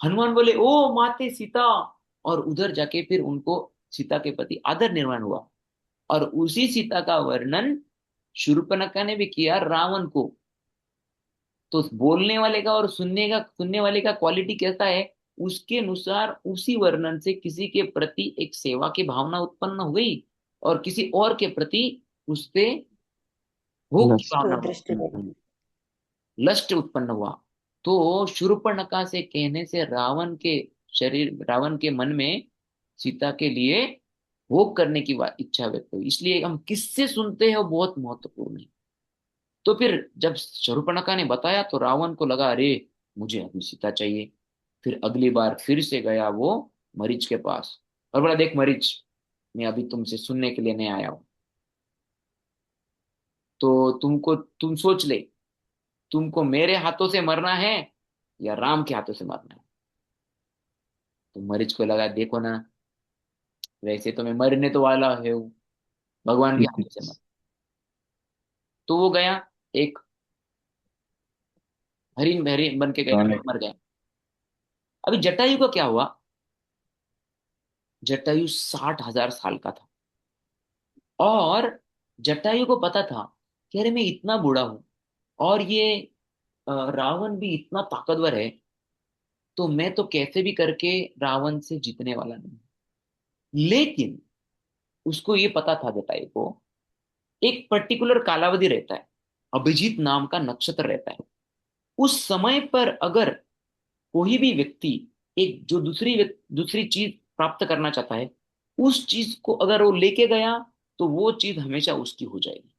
हनुमान बोले, ओ माते सीता, और उधर जाके फिर उनको सीता के प्रति आदर निर्माण हुआ। और उसी सीता का वर्णन शूर्पणखा ने भी किया रावण को। तो बोलने वाले का और सुनने वाले का क्वालिटी कैसा है, उसके अनुसार उसी वर्णन से किसी के प्रति एक सेवा की भावना उत्पन्न हुई, और किसी और के प्रति उससे भोग की लस्ट। भावना तो दृष्टि उत्पन्न नहीं। हुई, लस्ट उत्पन्न हुआ। तो शूर्पणखा से कहने से रावण के मन में सीता के लिए भोग करने की इच्छा व्यक्त हुई। इसलिए हम किससे सुनते हैं वो बहुत महत्वपूर्ण है। तो फिर जब शूर्पणखा ने बताया तो रावण को लगा, अरे मुझे अभी सीता चाहिए। फिर अगली बार फिर से गया वो मरीच के पास, और बोला, देख मरीच, मैं अभी तुमसे सुनने के लिए नहीं आया हूं। तो तुम सोच ले, तुमको मेरे हाथों से मरना है या राम के हाथों से मरना है? तो मरीच को लगा, देखो ना, वैसे तो मैं मरने तो वाला है हूँ, भगवान के हाथों से मर। तो वो गया, एक हरिन हरिन बन के गया, सोने। मर गया। अभी जटायु का क्या हुआ? जटायु 60,000 साल का था। और जटायु को पता था कि अरे मैं इतना बूढ़ा हूं, और ये रावण भी इतना ताकतवर है, तो मैं तो कैसे भी करके रावण से जीतने वाला नहीं। लेकिन उसको ये पता था, जटायु को, एक पर्टिकुलर कालावधि रहता है, अभिजीत नाम का नक्षत्र रहता है। उस समय पर अगर कोई भी व्यक्ति एक जो दूसरी चीज प्राप्त करना चाहता है, उस चीज को अगर वो लेके गया तो वो चीज हमेशा उसकी हो जाएगी।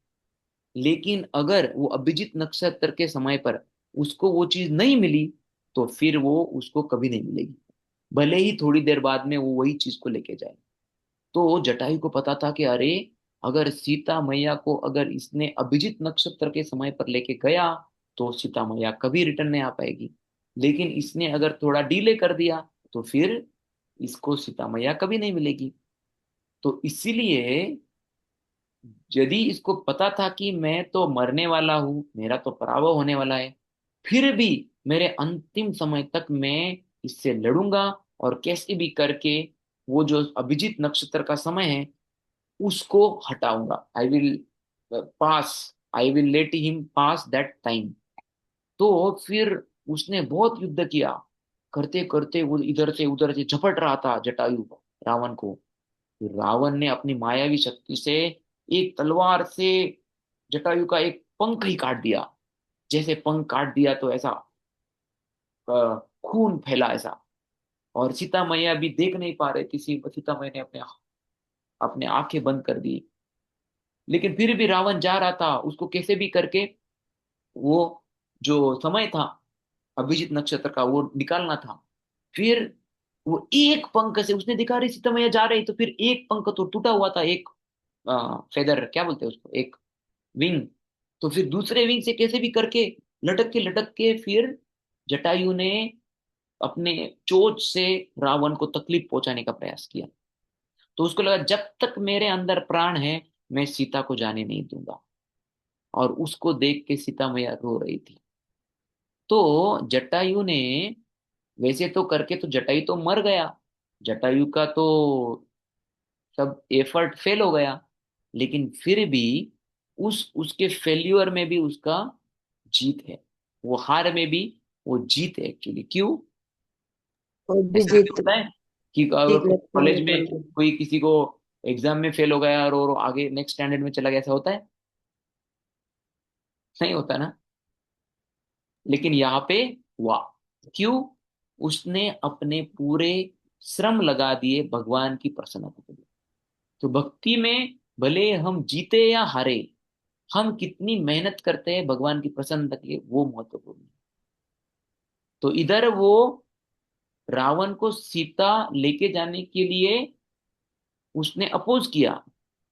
लेकिन अगर वो अभिजीत नक्षत्र के समय पर उसको वो चीज नहीं मिली तो फिर वो उसको कभी नहीं मिलेगी, भले ही थोड़ी देर बाद में वो वही चीज को लेके जाए। तो जटायु को पता था कि अरे, अगर सीता मैया को अगर इसने अभिजीत नक्षत्र के समय पर लेके गया तो सीता मैया कभी रिटर्न नहीं आ पाएगी, लेकिन इसने अगर थोड़ा डिले कर दिया तो फिर इसको सीता मैया कभी नहीं मिलेगी। तो इसीलिए यदि इसको पता था कि मैं तो मरने वाला हूं, मेरा तो पराभव होने वाला है, फिर भी मेरे अंतिम समय तक मैं इससे लड़ूंगा और कैसे भी करके वो जो अभिजीत नक्षत्र का समय है उसको हटाऊंगा। I will pass, I will let him pass that time. तो फिर उसने बहुत युद्ध किया, करते करते वो इधर से झपट रहा था जटायु रावण को। फिर रावण ने अपनी मायावी शक्ति से एक तलवार से जटायु का एक पंख ही काट दिया। जैसे पंख काट दिया तो ऐसा खून फैला ऐसा, और सीता मैया भी देख नहीं पा रहे थी। सीता मैया ने अपने अपने आंखें बंद कर दी। लेकिन फिर भी रावण जा रहा था, उसको कैसे भी करके वो जो समय था अभिजीत नक्षत्र का वो निकालना था। फिर वो एक पंख से उसने दिखा रही सीता मैया जा रही, तो फिर एक पंख तो टूटा हुआ था, एक फेदर क्या बोलते हैं उसको, एक विंग। तो फिर दूसरे विंग से कैसे भी करके लटक के फिर जटायु ने अपने चोंच से रावण को तकलीफ पहुंचाने का प्रयास किया। तो उसको लगा जब तक मेरे अंदर प्राण है मैं सीता को जाने नहीं दूंगा, और उसको देख के सीता मैया रो रही थी। तो जटायु ने वैसे तो करके तो जटायु तो मर गया, जटायु का तो सब एफर्ट फेल हो गया, लेकिन फिर भी उस उसके फेल्यूर में भी उसका जीत है, वो हार में भी वो जीत है। एक्चुअली क्यों और भी ऐसा भी जीत होता है कि अगर जीत कोई लेते कॉलेज हैं में जल्दी। कोई किसी को एग्जाम में फेल हो गया और वो आगे नेक्स्ट स्टैंडर्ड में चला गया, ऐसा होता है? नहीं होता ना। लेकिन यहाँ पे हुआ। क्यों? उसने अपने पूरे श्रम लगा दिए भगवान की प्रसन्नता के लिए। तो भक्ति में भले हम जीते या हारे, हम कितनी मेहनत करते हैं भगवान की प्रसन्नता के लिए वो महत्वपूर्ण है। तो इधर वो रावण को सीता लेके जाने के लिए उसने अपोज किया,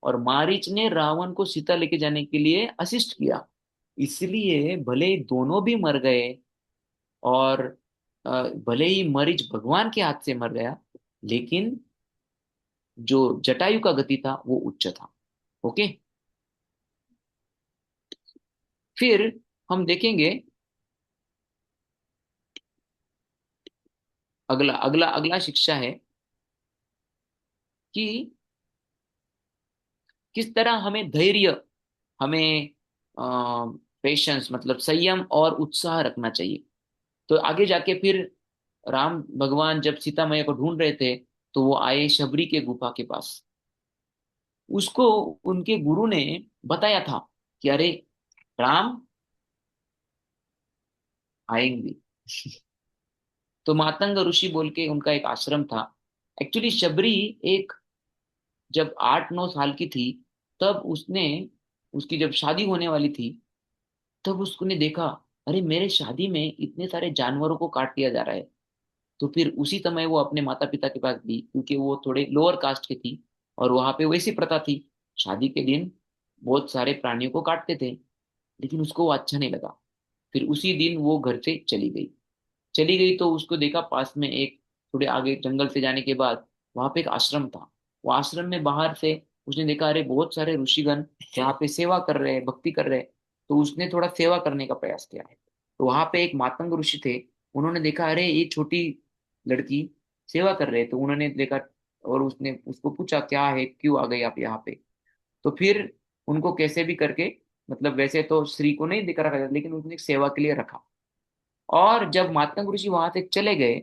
और मारीच ने रावण को सीता लेके जाने के लिए असिस्ट किया। इसलिए भले दोनों भी मर गए, और भले ही मरीच भगवान के हाथ से मर गया, लेकिन जो जटायु का गति था वो उच्च था। ओके। फिर हम देखेंगे अगला अगला अगला शिक्षा है कि किस तरह हमें धैर्य, हमें पेशेंस मतलब संयम और उत्साह रखना चाहिए। तो आगे जाके फिर राम भगवान जब सीता मैया को ढूंढ रहे थे तो वो आए शबरी के गुफा के पास। उसको उनके गुरु ने बताया था कि अरे राम आएंगे। तो मातंग ऋषि बोल के उनका एक आश्रम था। एक्चुअली शबरी एक जब 8-9 साल की थी तब उसने, उसकी जब शादी होने वाली थी तब उसने देखा, अरे मेरे शादी में इतने सारे जानवरों को काट दिया जा रहा है। तो फिर उसी समय वो अपने माता पिता के पास गई, क्योंकि वो थोड़े लोअर कास्ट की थी और वहां पे वैसी प्रथा थी, शादी के दिन बहुत सारे प्राणियों को काटते थे। लेकिन उसको वो अच्छा नहीं लगा। फिर उसी दिन वो घर से चली गई तो उसको देखा पास में एक, थोड़े आगे जंगल से जाने के बाद वहां पे एक आश्रम था। वो आश्रम में बाहर से उसने देखा अरे बहुत सारे ऋषिगण यहाँ पे सेवा कर रहे हैं, भक्ति कर रहे हैं। तो उसने थोड़ा सेवा करने का प्रयास किया है। तो वहां पे एक मातंग ऋषि थे, उन्होंने देखा अरे ये छोटी लड़की सेवा कर रहे हैं, तो उन्होंने देखा और उसने उसको पूछा क्या है, क्यों आ गए आप यहाँ पे। तो फिर उनको कैसे भी करके, मतलब वैसे तो श्री को नहीं दिखा रखा, लेकिन उसने सेवा के लिए रखा। और जब महात्मा गुरु जी वहां से चले गए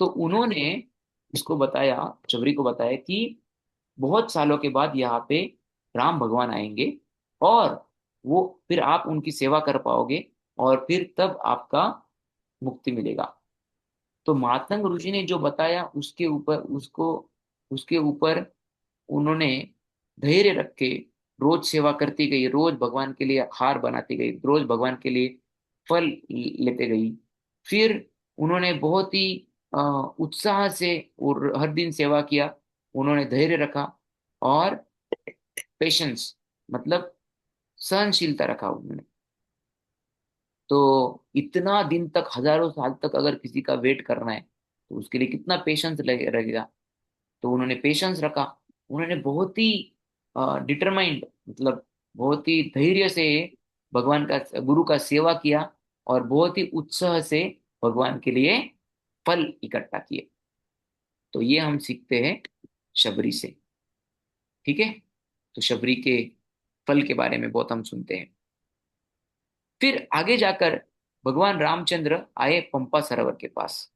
तो उन्होंने इसको बताया, चबरी को बताया कि बहुत सालों के बाद यहाँ पे राम भगवान आएंगे, और वो फिर आप उनकी सेवा कर पाओगे, और फिर तब आपका मुक्ति मिलेगा। तो महात्मा ऋषि ने जो बताया उसके ऊपर उसको, उसके ऊपर उन्होंने धैर्य रख के रोज सेवा करती गई, रोज भगवान के लिए हार बनाती गई, रोज भगवान के लिए फल लेते गई। फिर उन्होंने बहुत ही उत्साह से और हर दिन सेवा किया। उन्होंने धैर्य रखा और पेशेंस मतलब सहनशीलता रखा उन्होंने। तो इतना दिन तक, हजारों साल तक अगर किसी का वेट करना है तो उसके लिए कितना पेशेंस लगेगा। तो उन्होंने पेशेंस रखा। उन्होंने बहुत ही डिटरमाइंड मतलब बहुत ही धैर्य से भगवान का, गुरु का सेवा किया और बहुत ही उत्साह से भगवान के लिए फल इकट्ठा किए। तो ये हम सीखते हैं शबरी से। ठीक है। तो शबरी के फल के बारे में बहुत हम सुनते हैं। फिर आगे जाकर भगवान रामचंद्र आए पंपा सरोवर के पास।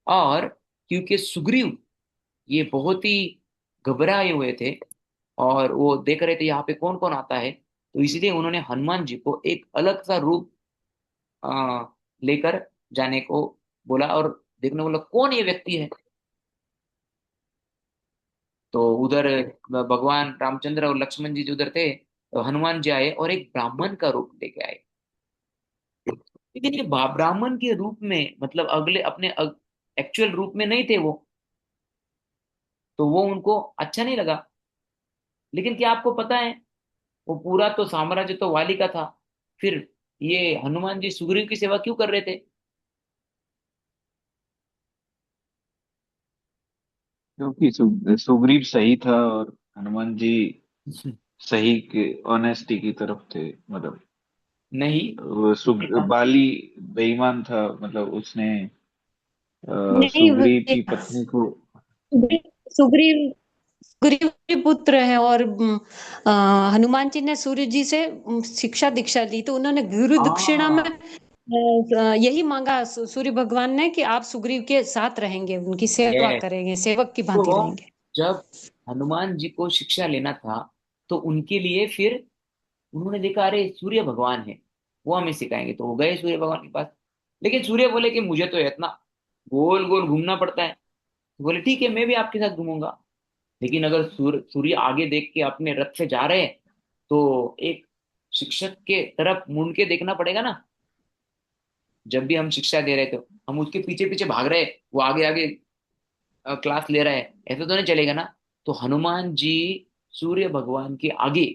और क्योंकि सुग्रीव ये बहुत ही घबराए हुए थे और वो देख रहे थे यहाँ पे कौन कौन आता है, तो इसलिए उन्होंने हनुमान जी को एक अलग सा रूप आ, लेकर जाने को बोला और देखने बोला कौन ये व्यक्ति है। तो उधर भगवान रामचंद्र और लक्ष्मण जी जो उधर थे, तो हनुमान जी आए और एक ब्राह्मण का रूप लेके आए। लेकिन ये ब्राह्मण के रूप में मतलब अगले अपने एक्चुअल रूप में नहीं थे वो, तो वो उनको अच्छा नहीं लगा। लेकिन क्या आपको पता है, वो पूरा तो साम्राज्य तो वाली का था, फिर ये हनुमान जी सुग्रीव की सेवा क्यों कर रहे थे? क्योंकि सुग्रीव सही था और हनुमान जी सही के ऑनेस्टी की तरफ थे। मतलब नहीं। बाली बेईमान था, मतलब उसने नहीं सुग्रीव की पत्नी को। सुग्रीव सुग्रीव के पुत्र है और हनुमान जी ने सूर्य जी से शिक्षा दीक्षा ली, तो उन्होंने गुरु दक्षिणा में हाँ। यही मांगा सूर्य भगवान ने कि आप सुग्रीव के साथ रहेंगे, उनकी सेवा यस। करेंगे, सेवक की भांति तो रहेंगे। जब हनुमान जी को शिक्षा लेना था तो उनके लिए फिर उन्होंने देखा अरे सूर्य भगवान है, वो हमें सिखाएंगे, तो वो गए सूर्य भगवान के पास। लेकिन सूर्य बोले कि मुझे तो इतना गोल गोल घूमना पड़ता है। तो बोले ठीक है, मैं भी आपके साथ घूमूंगा। लेकिन अगर सूर्य आगे देख के अपने रथ से जा रहे हैं तो एक शिक्षक के तरफ मुड़ के देखना पड़ेगा ना। जब भी हम शिक्षा दे रहे थे, हम उसके पीछे पीछे भाग रहे, वो आगे आगे क्लास ले रहा है, ऐसा तो नहीं चलेगा ना। तो हनुमान जी सूर्य भगवान के आगे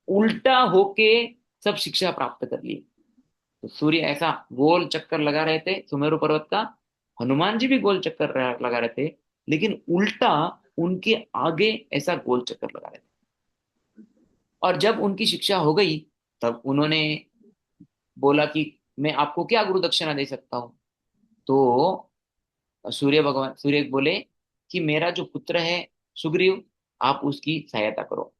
उल्टा होके सब शिक्षा प्राप्त कर ली। तो सूर्य ऐसा गोल चक्कर लगा रहे थे सुमेरु पर्वत का, हनुमान जी भी गोल चक्कर लगा रहे थे, लेकिन उल्टा उनके आगे ऐसा गोल चक्कर लगा रहे थे। और जब उनकी शिक्षा हो गई तब उन्होंने बोला कि मैं आपको क्या गुरु दक्षिणा दे सकता हूँ। तो सूर्य बोले कि मेरा जो पुत्र है सुग्रीव, आप उसकी सहायता करो।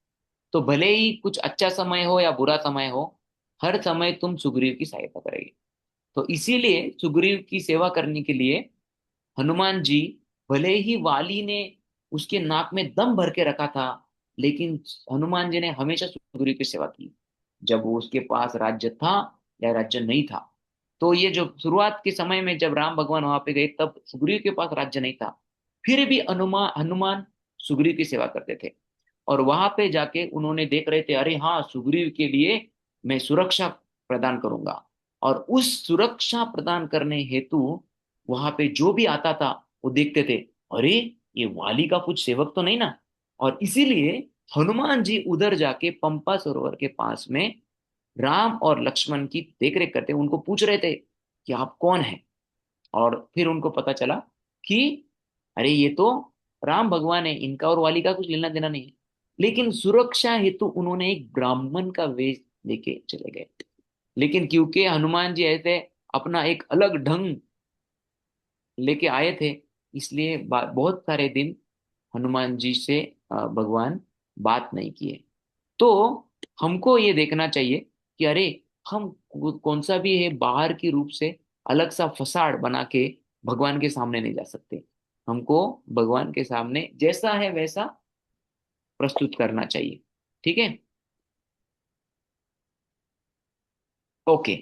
तो भले ही कुछ अच्छा समय हो या बुरा समय हो, हर समय तुम सुग्रीव की सहायता करेंगे। तो इसीलिए सुग्रीव की सेवा करने के लिए हनुमान जी, भले ही वाली ने उसके नाक में दम भर के रखा था, लेकिन हनुमान जी ने हमेशा सुग्रीव की सेवा की, जब वो उसके पास राज्य था या राज्य नहीं था। तो ये जो शुरुआत के समय में जब राम भगवान वहां पे गए तब सुग्रीव के पास राज्य नहीं था, फिर भी हनुमान हनुमान सुग्रीव की सेवा करते थे। और वहां पे जाके उन्होंने देख रहे थे अरे हाँ, सुग्रीव के लिए मैं सुरक्षा प्रदान करूंगा। और उस सुरक्षा प्रदान करने हेतु वहां पे जो भी आता था वो देखते थे, अरे ये वाली का कुछ सेवक तो नहीं ना। और इसीलिए हनुमान जी उधर जाके पंपा सरोवर के पास में राम और लक्ष्मण की देखरेख करते, उनको पूछ रहे थे कि आप कौन हैं। और फिर उनको पता चला कि अरे ये तो राम भगवान है, इनका और वाली का कुछ लेना देना नहीं है। लेकिन सुरक्षा हेतु उन्होंने एक ब्राह्मण का वेश लेके चले गए। लेकिन क्योंकि हनुमान जी ऐसे अपना एक अलग ढंग लेके आए थे, इसलिए बहुत सारे दिन हनुमान जी से भगवान बात नहीं किए। तो हमको ये देखना चाहिए कि अरे हम कौन सा भी है बाहर की रूप से अलग सा फसाड बना के भगवान के सामने नहीं जा सकते। हमको भगवान के सामने जैसा है वैसा प्रस्तुत करना चाहिए। ठीक है। ओके।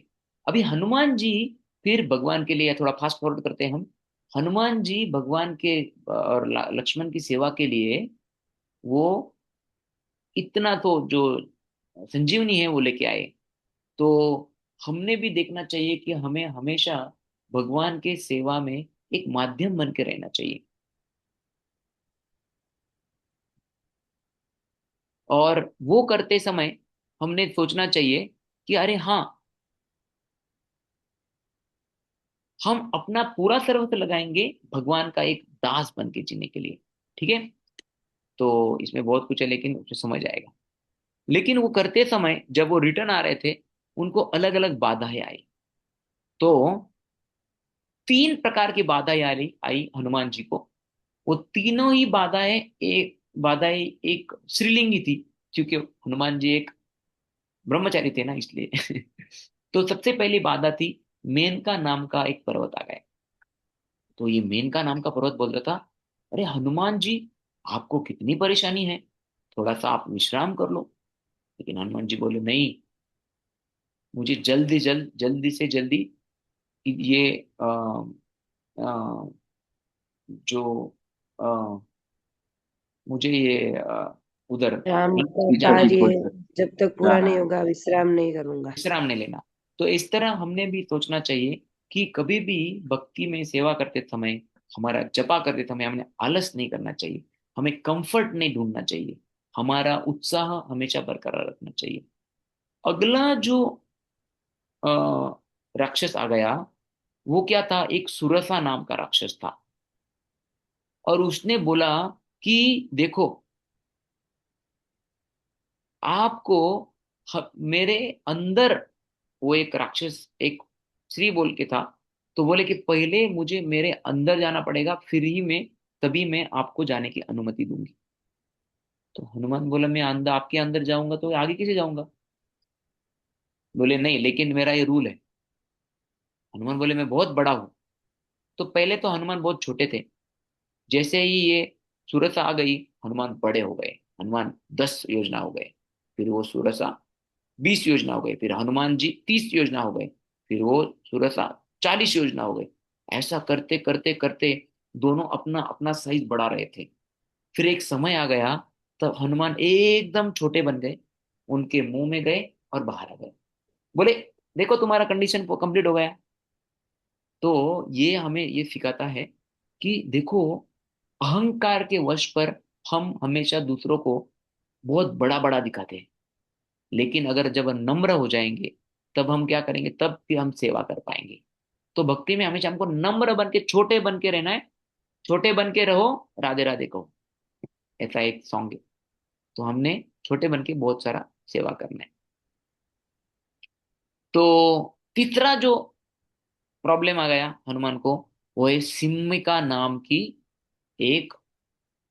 अभी हनुमान जी, फिर भगवान के लिए थोड़ा फास्ट फॉरवर्ड करते हैं हम। हनुमान जी भगवान के और लक्ष्मण की सेवा के लिए वो इतना तो जो संजीवनी है वो लेके आए। तो हमने भी देखना चाहिए कि हमें हमेशा भगवान के सेवा में एक माध्यम बन के रहना चाहिए। और वो करते समय हमने सोचना चाहिए कि अरे हाँ, हम अपना पूरा सर्वस्व लगाएंगे भगवान का एक दास बन के जीने के लिए। ठीक है। तो इसमें बहुत कुछ है, लेकिन उसे समझ आएगा। लेकिन वो करते समय जब वो रिटर्न आ रहे थे, उनको अलग अलग बाधाएं आई। तो 3 प्रकार की बाधाएं आई आई हनुमान जी को। वो तीनों ही बाधाएं एक श्रीलिंगी थी, क्योंकि हनुमान जी एक ब्रह्मचारी थे ना, इसलिए। तो सबसे पहली बाधा थी, मेनका नाम का एक पर्वत आ गया। तो ये मेनका नाम का पर्वत बोल रहा था, अरे हनुमान जी, आपको कितनी परेशानी है, थोड़ा सा आप विश्राम कर लो। लेकिन हनुमान जी बोले नहीं, मुझे जल्दी से जल्दी ये आ, आ, जो आ, मुझे ये उधर राम का बीजापुर कार्य बोल सकते। जब तक हाँ पूरा नहीं हाँ, होगा विश्राम नहीं करूंगा। विश्राम नहीं लेना। तो इस तरह हमने भी सोचना चाहिए कि कभी भी भक्ति में सेवा करते समय, हमारा जपा करते समय, हमने आलस नहीं करना चाहिए, हमें कंफर्ट नहीं ढूंढना चाहिए, हमारा उत्साह हमेशा बरकरार रखना चाहिए। अगला जो अ, राक्षस आ गया, वो क्या था, एक सुरसा नाम का राक्षस था। और उसने बोला कि देखो, आपको मेरे अंदर, वो एक राक्षस एक श्री बोल के था, तो बोले कि पहले मुझे मेरे अंदर जाना पड़ेगा, फिर ही मैं, तभी मैं आपको जाने की अनुमति दूंगी। तो हनुमान बोला, मैं अंदर, आपके अंदर जाऊंगा तो आगे कैसे जाऊंगा? बोले नहीं, लेकिन मेरा ये रूल है। हनुमान बोले, मैं बहुत बड़ा हूं। तो पहले तो हनुमान बहुत छोटे थे। जैसे ही ये सुरसा आ गई, हनुमान बड़े हो गए। हनुमान 10 योजना हो गए, फिर वो सुरसा 20 योजना हो गए, फिर हनुमान जी 30 योजना हो गए, फिर वो सुरसा 40 योजना हो गए। ऐसा करते करते करते दोनों अपना अपना साइज बढ़ा रहे थे। फिर एक समय आ गया, तब हनुमान एकदम छोटे बन गए, उनके मुंह में गए और बाहर आ गए। बोले, देखो तुम्हारा कंडीशन कंप्लीट हो गया। तो ये हमें ये सिखाता है कि देखो, अहंकार के वश पर हम हमेशा दूसरों को बहुत बड़ा बड़ा दिखाते हैं। लेकिन अगर जब हम नम्र हो जाएंगे, तब हम क्या करेंगे, तब भी हम सेवा कर पाएंगे। तो भक्ति में हमेशा हमको नम्र बन के, छोटे बन के रहना है। छोटे बन के रहो, राधे राधे कहो, ऐसा एक सॉन्ग है। तो हमने छोटे बन के बहुत सारा सेवा करना है। तो तीसरा जो प्रॉब्लम आ गया हनुमान को, वो है सिम्मिका नाम की एक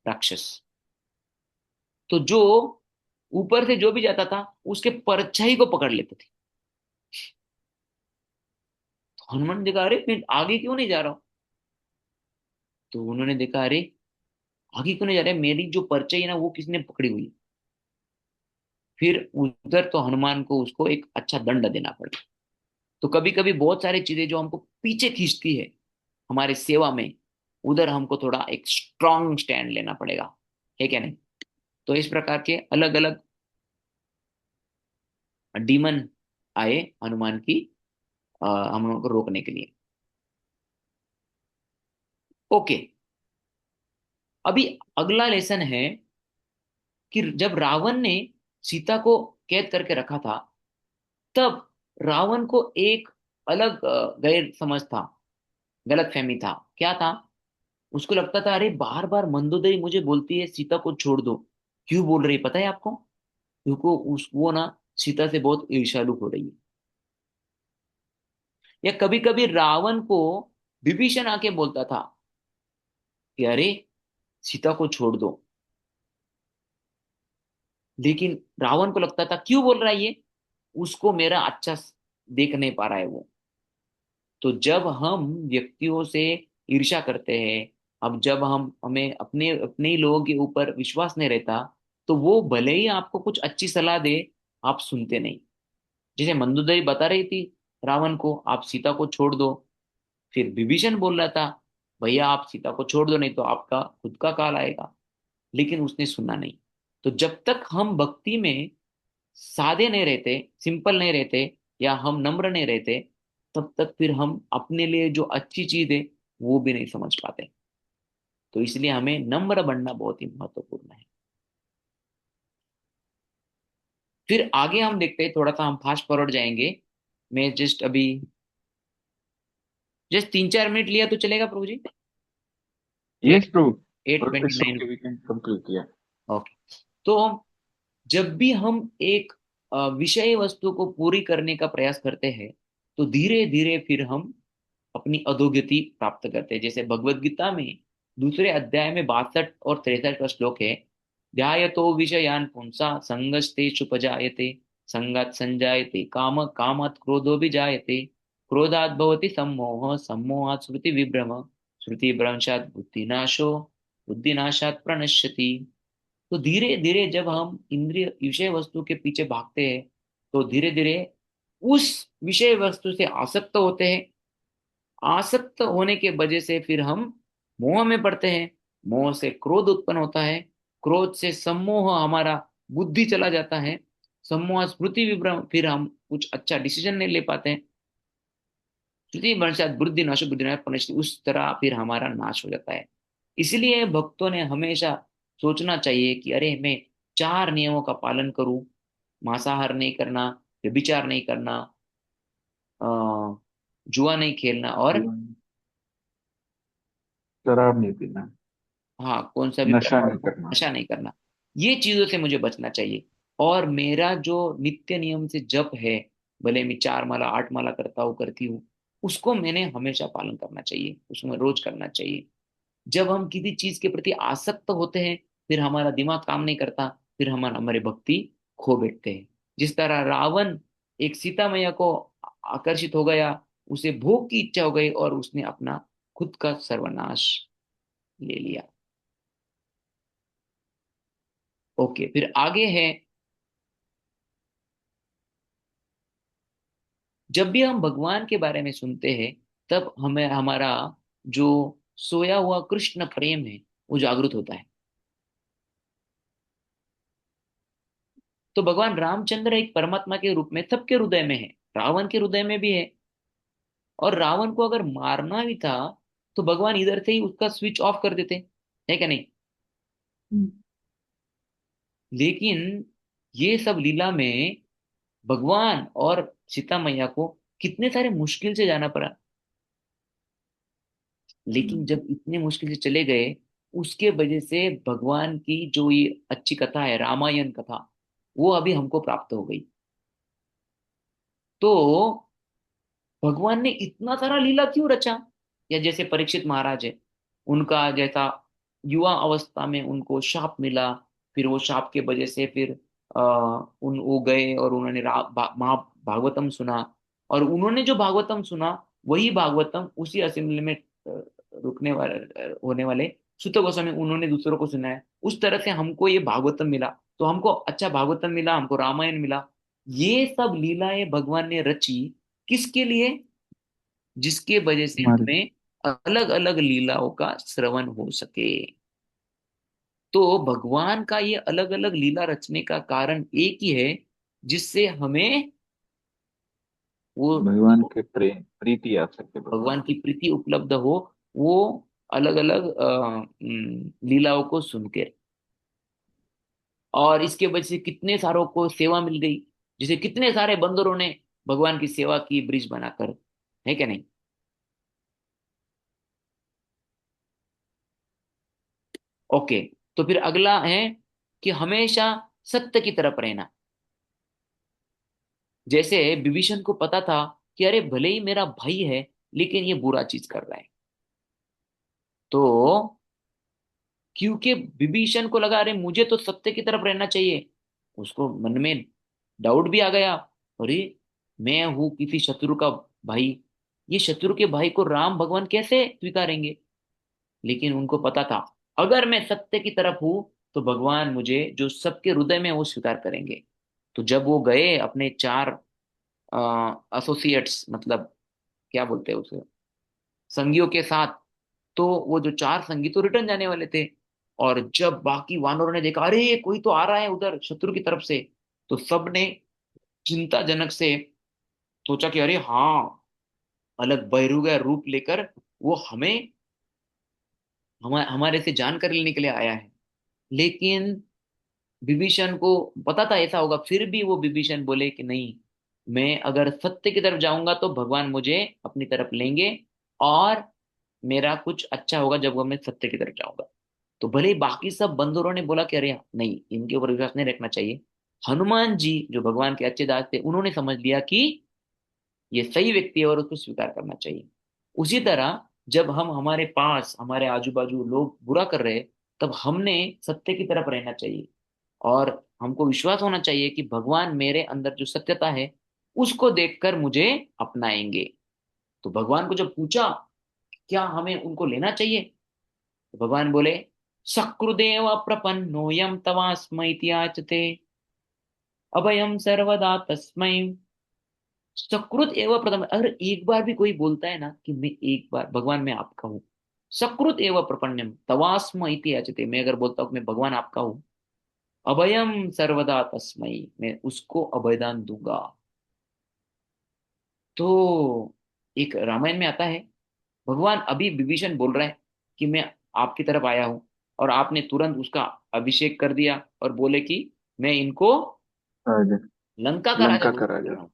राक्षस। तो जो ऊपर से जो भी जाता था, उसके परछाई को पकड़ लेते थे। तो हनुमान जी कहा, अरे मैं आगे क्यों नहीं जा रहा हूं? तो उन्होंने देखा, अरे आगे क्यों नहीं जा रहे, मेरी जो परछाई है ना, वो किसने पकड़ी हुई है। फिर उधर तो हनुमान को उसको एक अच्छा दंड देना पड़ा। तो कभी कभी बहुत सारी चीजें जो हमको पीछे खींचती है हमारे सेवा में, उधर हमको थोड़ा एक स्ट्रांग स्टैंड लेना पड़ेगा, है क्या नहीं? तो इस प्रकार के अलग अलग डीमन आए हनुमान की, हम लोगों को रोकने के लिए। ओके। अभी अगला लेसन है कि जब रावण ने सीता को कैद करके रखा था, तब रावण को एक अलग गैर समझ था, गलत फहमी था। क्या था? उसको लगता था, अरे बार बार मंदोदरी मुझे बोलती है सीता को छोड़ दो। क्यों बोल रही है पता है आपको? क्योंकि उस वो ना सीता से बहुत ईर्ष्यालु हो रही है। या कभी कभी रावण को विभीषण आके बोलता था कि अरे सीता को छोड़ दो। लेकिन रावण को लगता था, क्यों बोल रहा है ये, उसको मेरा अच्छा देख नहीं पा रहा है वो। तो जब हम व्यक्तियों से ईर्ष्या करते हैं, अब जब हम हमें अपने अपने ही लोगों के ऊपर विश्वास नहीं रहता, तो वो भले ही आपको कुछ अच्छी सलाह दे, आप सुनते नहीं। जैसे मंदोदरी बता रही थी रावण को, आप सीता को छोड़ दो। फिर विभीषण बोल रहा था, भैया आप सीता को छोड़ दो, नहीं तो आपका खुद का काल आएगा। लेकिन उसने सुना नहीं। तो जब तक हम भक्ति में सादे नहीं रहते, सिंपल नहीं रहते, या हम नम्र नहीं रहते, तब तक फिर हम अपने लिए जो अच्छी चीज है वो भी नहीं समझ पाते। तो इसलिए हमें नम्र बनना बहुत ही महत्वपूर्ण है। फिर आगे हम देखते हैं, थोड़ा सा हम फास्ट फॉरवर्ड जाएंगे। मैं जस्ट अभी जस्ट 3-4 मिनट लिया तो चलेगा प्रभु जी? यस प्रभु, एट और twenty it's nine okay, we can complete, या ओके। तो जब भी हम एक विषय वस्तु को पूरी करने का प्रयास करते हैं, तो धीरे धीरे फिर हम अपनी अधोगति प्राप्त करते हैं। जैसे भगवत गीता में दूसरे अध्याय में 62 और 63 का श्लोक है, ध्यायतो विषयान पुंसा संगस्तेषुपजायते, संगात संजायते काम, कामात् क्रोधो विजायते, क्रोधात् भवति सम्मोह, सम्मोहात् स्मृति विभ्रम, स्मृति भ्रंशात् बुद्धिनाशो, बुद्धिनाशात् प्रणश्यति। तो धीरे धीरे जब हम इंद्रिय विषय वस्तु के पीछे भागते हैं, तो धीरे धीरे उस विषय वस्तु से आसक्त होते हैं। आसक्त होने के वजह से फिर हम मोह में पड़ते हैं। मोह से क्रोध उत्पन्न होता है। क्रोध से सम्मोह, हमारा बुद्धि चला जाता है। सम्मोह स्मृति विभ्रम, फिर हम कुछ अच्छा डिसीजन नहीं ले पाते हैं। श्रुति वंशात बुद्धि नाशो, बुद्धि नाश पनश्यति, उस तरह फिर हमारा नाश हो जाता है। इसलिए भक्तों ने हमेशा सोचना चाहिए कि अरे मैं 4 नियमों का पालन करूं, मांसाहार नहीं करना, व्यभिचार नहीं करना, अ, जुआ नहीं खेलना, और शराब नहीं पीना, हाँ कौन सा भी नशा प्रकार नहीं का करना। नशा नहीं करना। ये चीजों से मुझे बचना चाहिए। और मेरा जो नित्य नियम से जप है, भले मैं 4 माला 8 माला करता हूँ, करती हूँ, उसको मैंने हमेशा पालन करना चाहिए, उसमें रोज करना चाहिए। जब हम किसी चीज के प्रति आसक्त होते हैं, फिर हमारा दिमाग काम नहीं करता, फिर हम हमारी भक्ति खो बैठते हैं। जिस तरह रावण एक सीता मैया को आकर्षित हो गया, उसे भोग की इच्छा हो गई, और उसने अपना खुद का सर्वनाश ले लिया। ओके, फिर आगे है, जब भी हम भगवान के बारे में सुनते हैं, तब हमें हमारा जो सोया हुआ कृष्ण प्रेम है वो जागृत होता है। तो भगवान रामचंद्र एक परमात्मा के रूप में सबके हृदय में है, रावण के हृदय में भी है। और रावण को अगर मारना भी था, तो भगवान इधर से ही उसका स्विच ऑफ कर देते, है क्या नहीं? लेकिन ये सब लीला में भगवान और सीता मैया को कितने सारे मुश्किल से जाना पड़ा। लेकिन जब इतने मुश्किल से चले गए, उसके वजह से भगवान की जो ये अच्छी कथा है, रामायण कथा, वो अभी हमको प्राप्त हो गई। तो भगवान ने इतना सारा लीला क्यों रचा? या जैसे परीक्षित महाराज है, उनका जैसा युवा अवस्था में उनको शाप मिला, फिर वो शाप के वजह से फिर उन वो गए और उन्होंने भागवतम सुना। और उन्होंने जो भागवतम सुना, वही भागवतम उसी असेंबली में रुकने वाले होने वाले सुत गोस्वामी, उन्होंने दूसरों को सुनाया। उस तरह से हमको ये भागवतम मिला, तो हमको अच्छा भागवतम मिला, हमको रामायण मिला। ये सब लीलाएं भगवान ने रची, किसके लिए? जिसके वजह से हमारे हमें अलग अलग लीलाओं का श्रवण हो सके। तो भगवान का ये अलग अलग लीला रचने का कारण एक ही है, जिससे हमें वो भगवान के प्रेम प्रीति आ सके भगवान भगवान की की। प्रीति उपलब्ध हो। वो अलग अलग लीलाओं को सुन के, और इसके वजह से कितने सारों को सेवा मिल गई। जैसे कितने सारे बंदरों ने भगवान की सेवा की ब्रिज बनाकर, है क्या नहीं? ओके, तो फिर अगला है कि हमेशा सत्य की तरफ रहना। जैसे विभीषण को पता था कि अरे भले ही मेरा भाई है, लेकिन ये बुरा चीज कर रहा है। तो क्योंकि विभीषण को लगा अरे मुझे तो सत्य की तरफ रहना चाहिए, उसको मन में डाउट भी आ गया, अरे मैं हूं किसी शत्रु का भाई, ये शत्रु के भाई को राम भगवान कैसे स्वीकारेंगे? लेकिन उनको पता था, अगर मैं सत्य की तरफ हूं, तो भगवान मुझे जो सबके हृदय में है, वो स्वीकार करेंगे। तो जब वो गए अपने 4 एसोसिएट्स, मतलब क्या बोलते हैं उसे, संगियों के साथ, तो वो जो 4 संगी तो रिटर्न जाने वाले थे, और जब बाकी वानरों ने देखा, अरे कोई तो आ रहा है उधर शत्रु की तरफ से, तो सबने चिंताजनक से सोचा कि अरे हाँ, अलग बहिरुगा रूप लेकर वो हमारे से जानकारी लेने के लिए आया है। लेकिन विभीषण को पता था ऐसा होगा, फिर भी वो विभीषण बोले कि नहीं, मैं अगर सत्य की तरफ जाऊंगा तो भगवान मुझे अपनी तरफ लेंगे, और मेरा कुछ अच्छा होगा जब वो मैं सत्य की तरफ जाऊंगा। तो भले ही बाकी सब बंदरों ने बोला कि अरे नहीं, इनके ऊपर विश्वास नहीं रखना चाहिए, हनुमान जी जो भगवान के अच्छे दास थे उन्होंने समझ लिया कि ये सही व्यक्ति है और उसको स्वीकार करना चाहिए। उसी तरह जब हम हमारे पास हमारे आजू बाजू लोग बुरा कर रहे हैं, तब हमने सत्य की तरफ रहना चाहिए, और हमको विश्वास होना चाहिए कि भगवान मेरे अंदर जो सत्यता है उसको देखकर मुझे अपनाएंगे। तो भगवान को जब पूछा क्या हमें उनको लेना चाहिए, तो भगवान बोले, सकृदेव प्रपन्नोयम तवास्मै याचते, अभयम सर्वदा तस्मै। सकृत एवं प्रथम, अगर एक बार भी कोई बोलता है ना कि मैं एक बार भगवान मैं आपका हूँ, सकृत एवं प्रपन्नम तवास्म इति याचते, मैं अगर बोलता हूँ मैं भगवान आपका हूँ, अभयम सर्वदा तस्मै, मैं उसको अभयदान दूंगा। तो एक रामायण में आता है, भगवान अभी विभीषण बोल रहा है कि मैं आपकी तरफ आया हूं, और आपने तुरंत उसका अभिषेक कर दिया और बोले कि मैं इनको राजा, लंका का राजा लंका का घोषित कर राजा। रहा हूँ।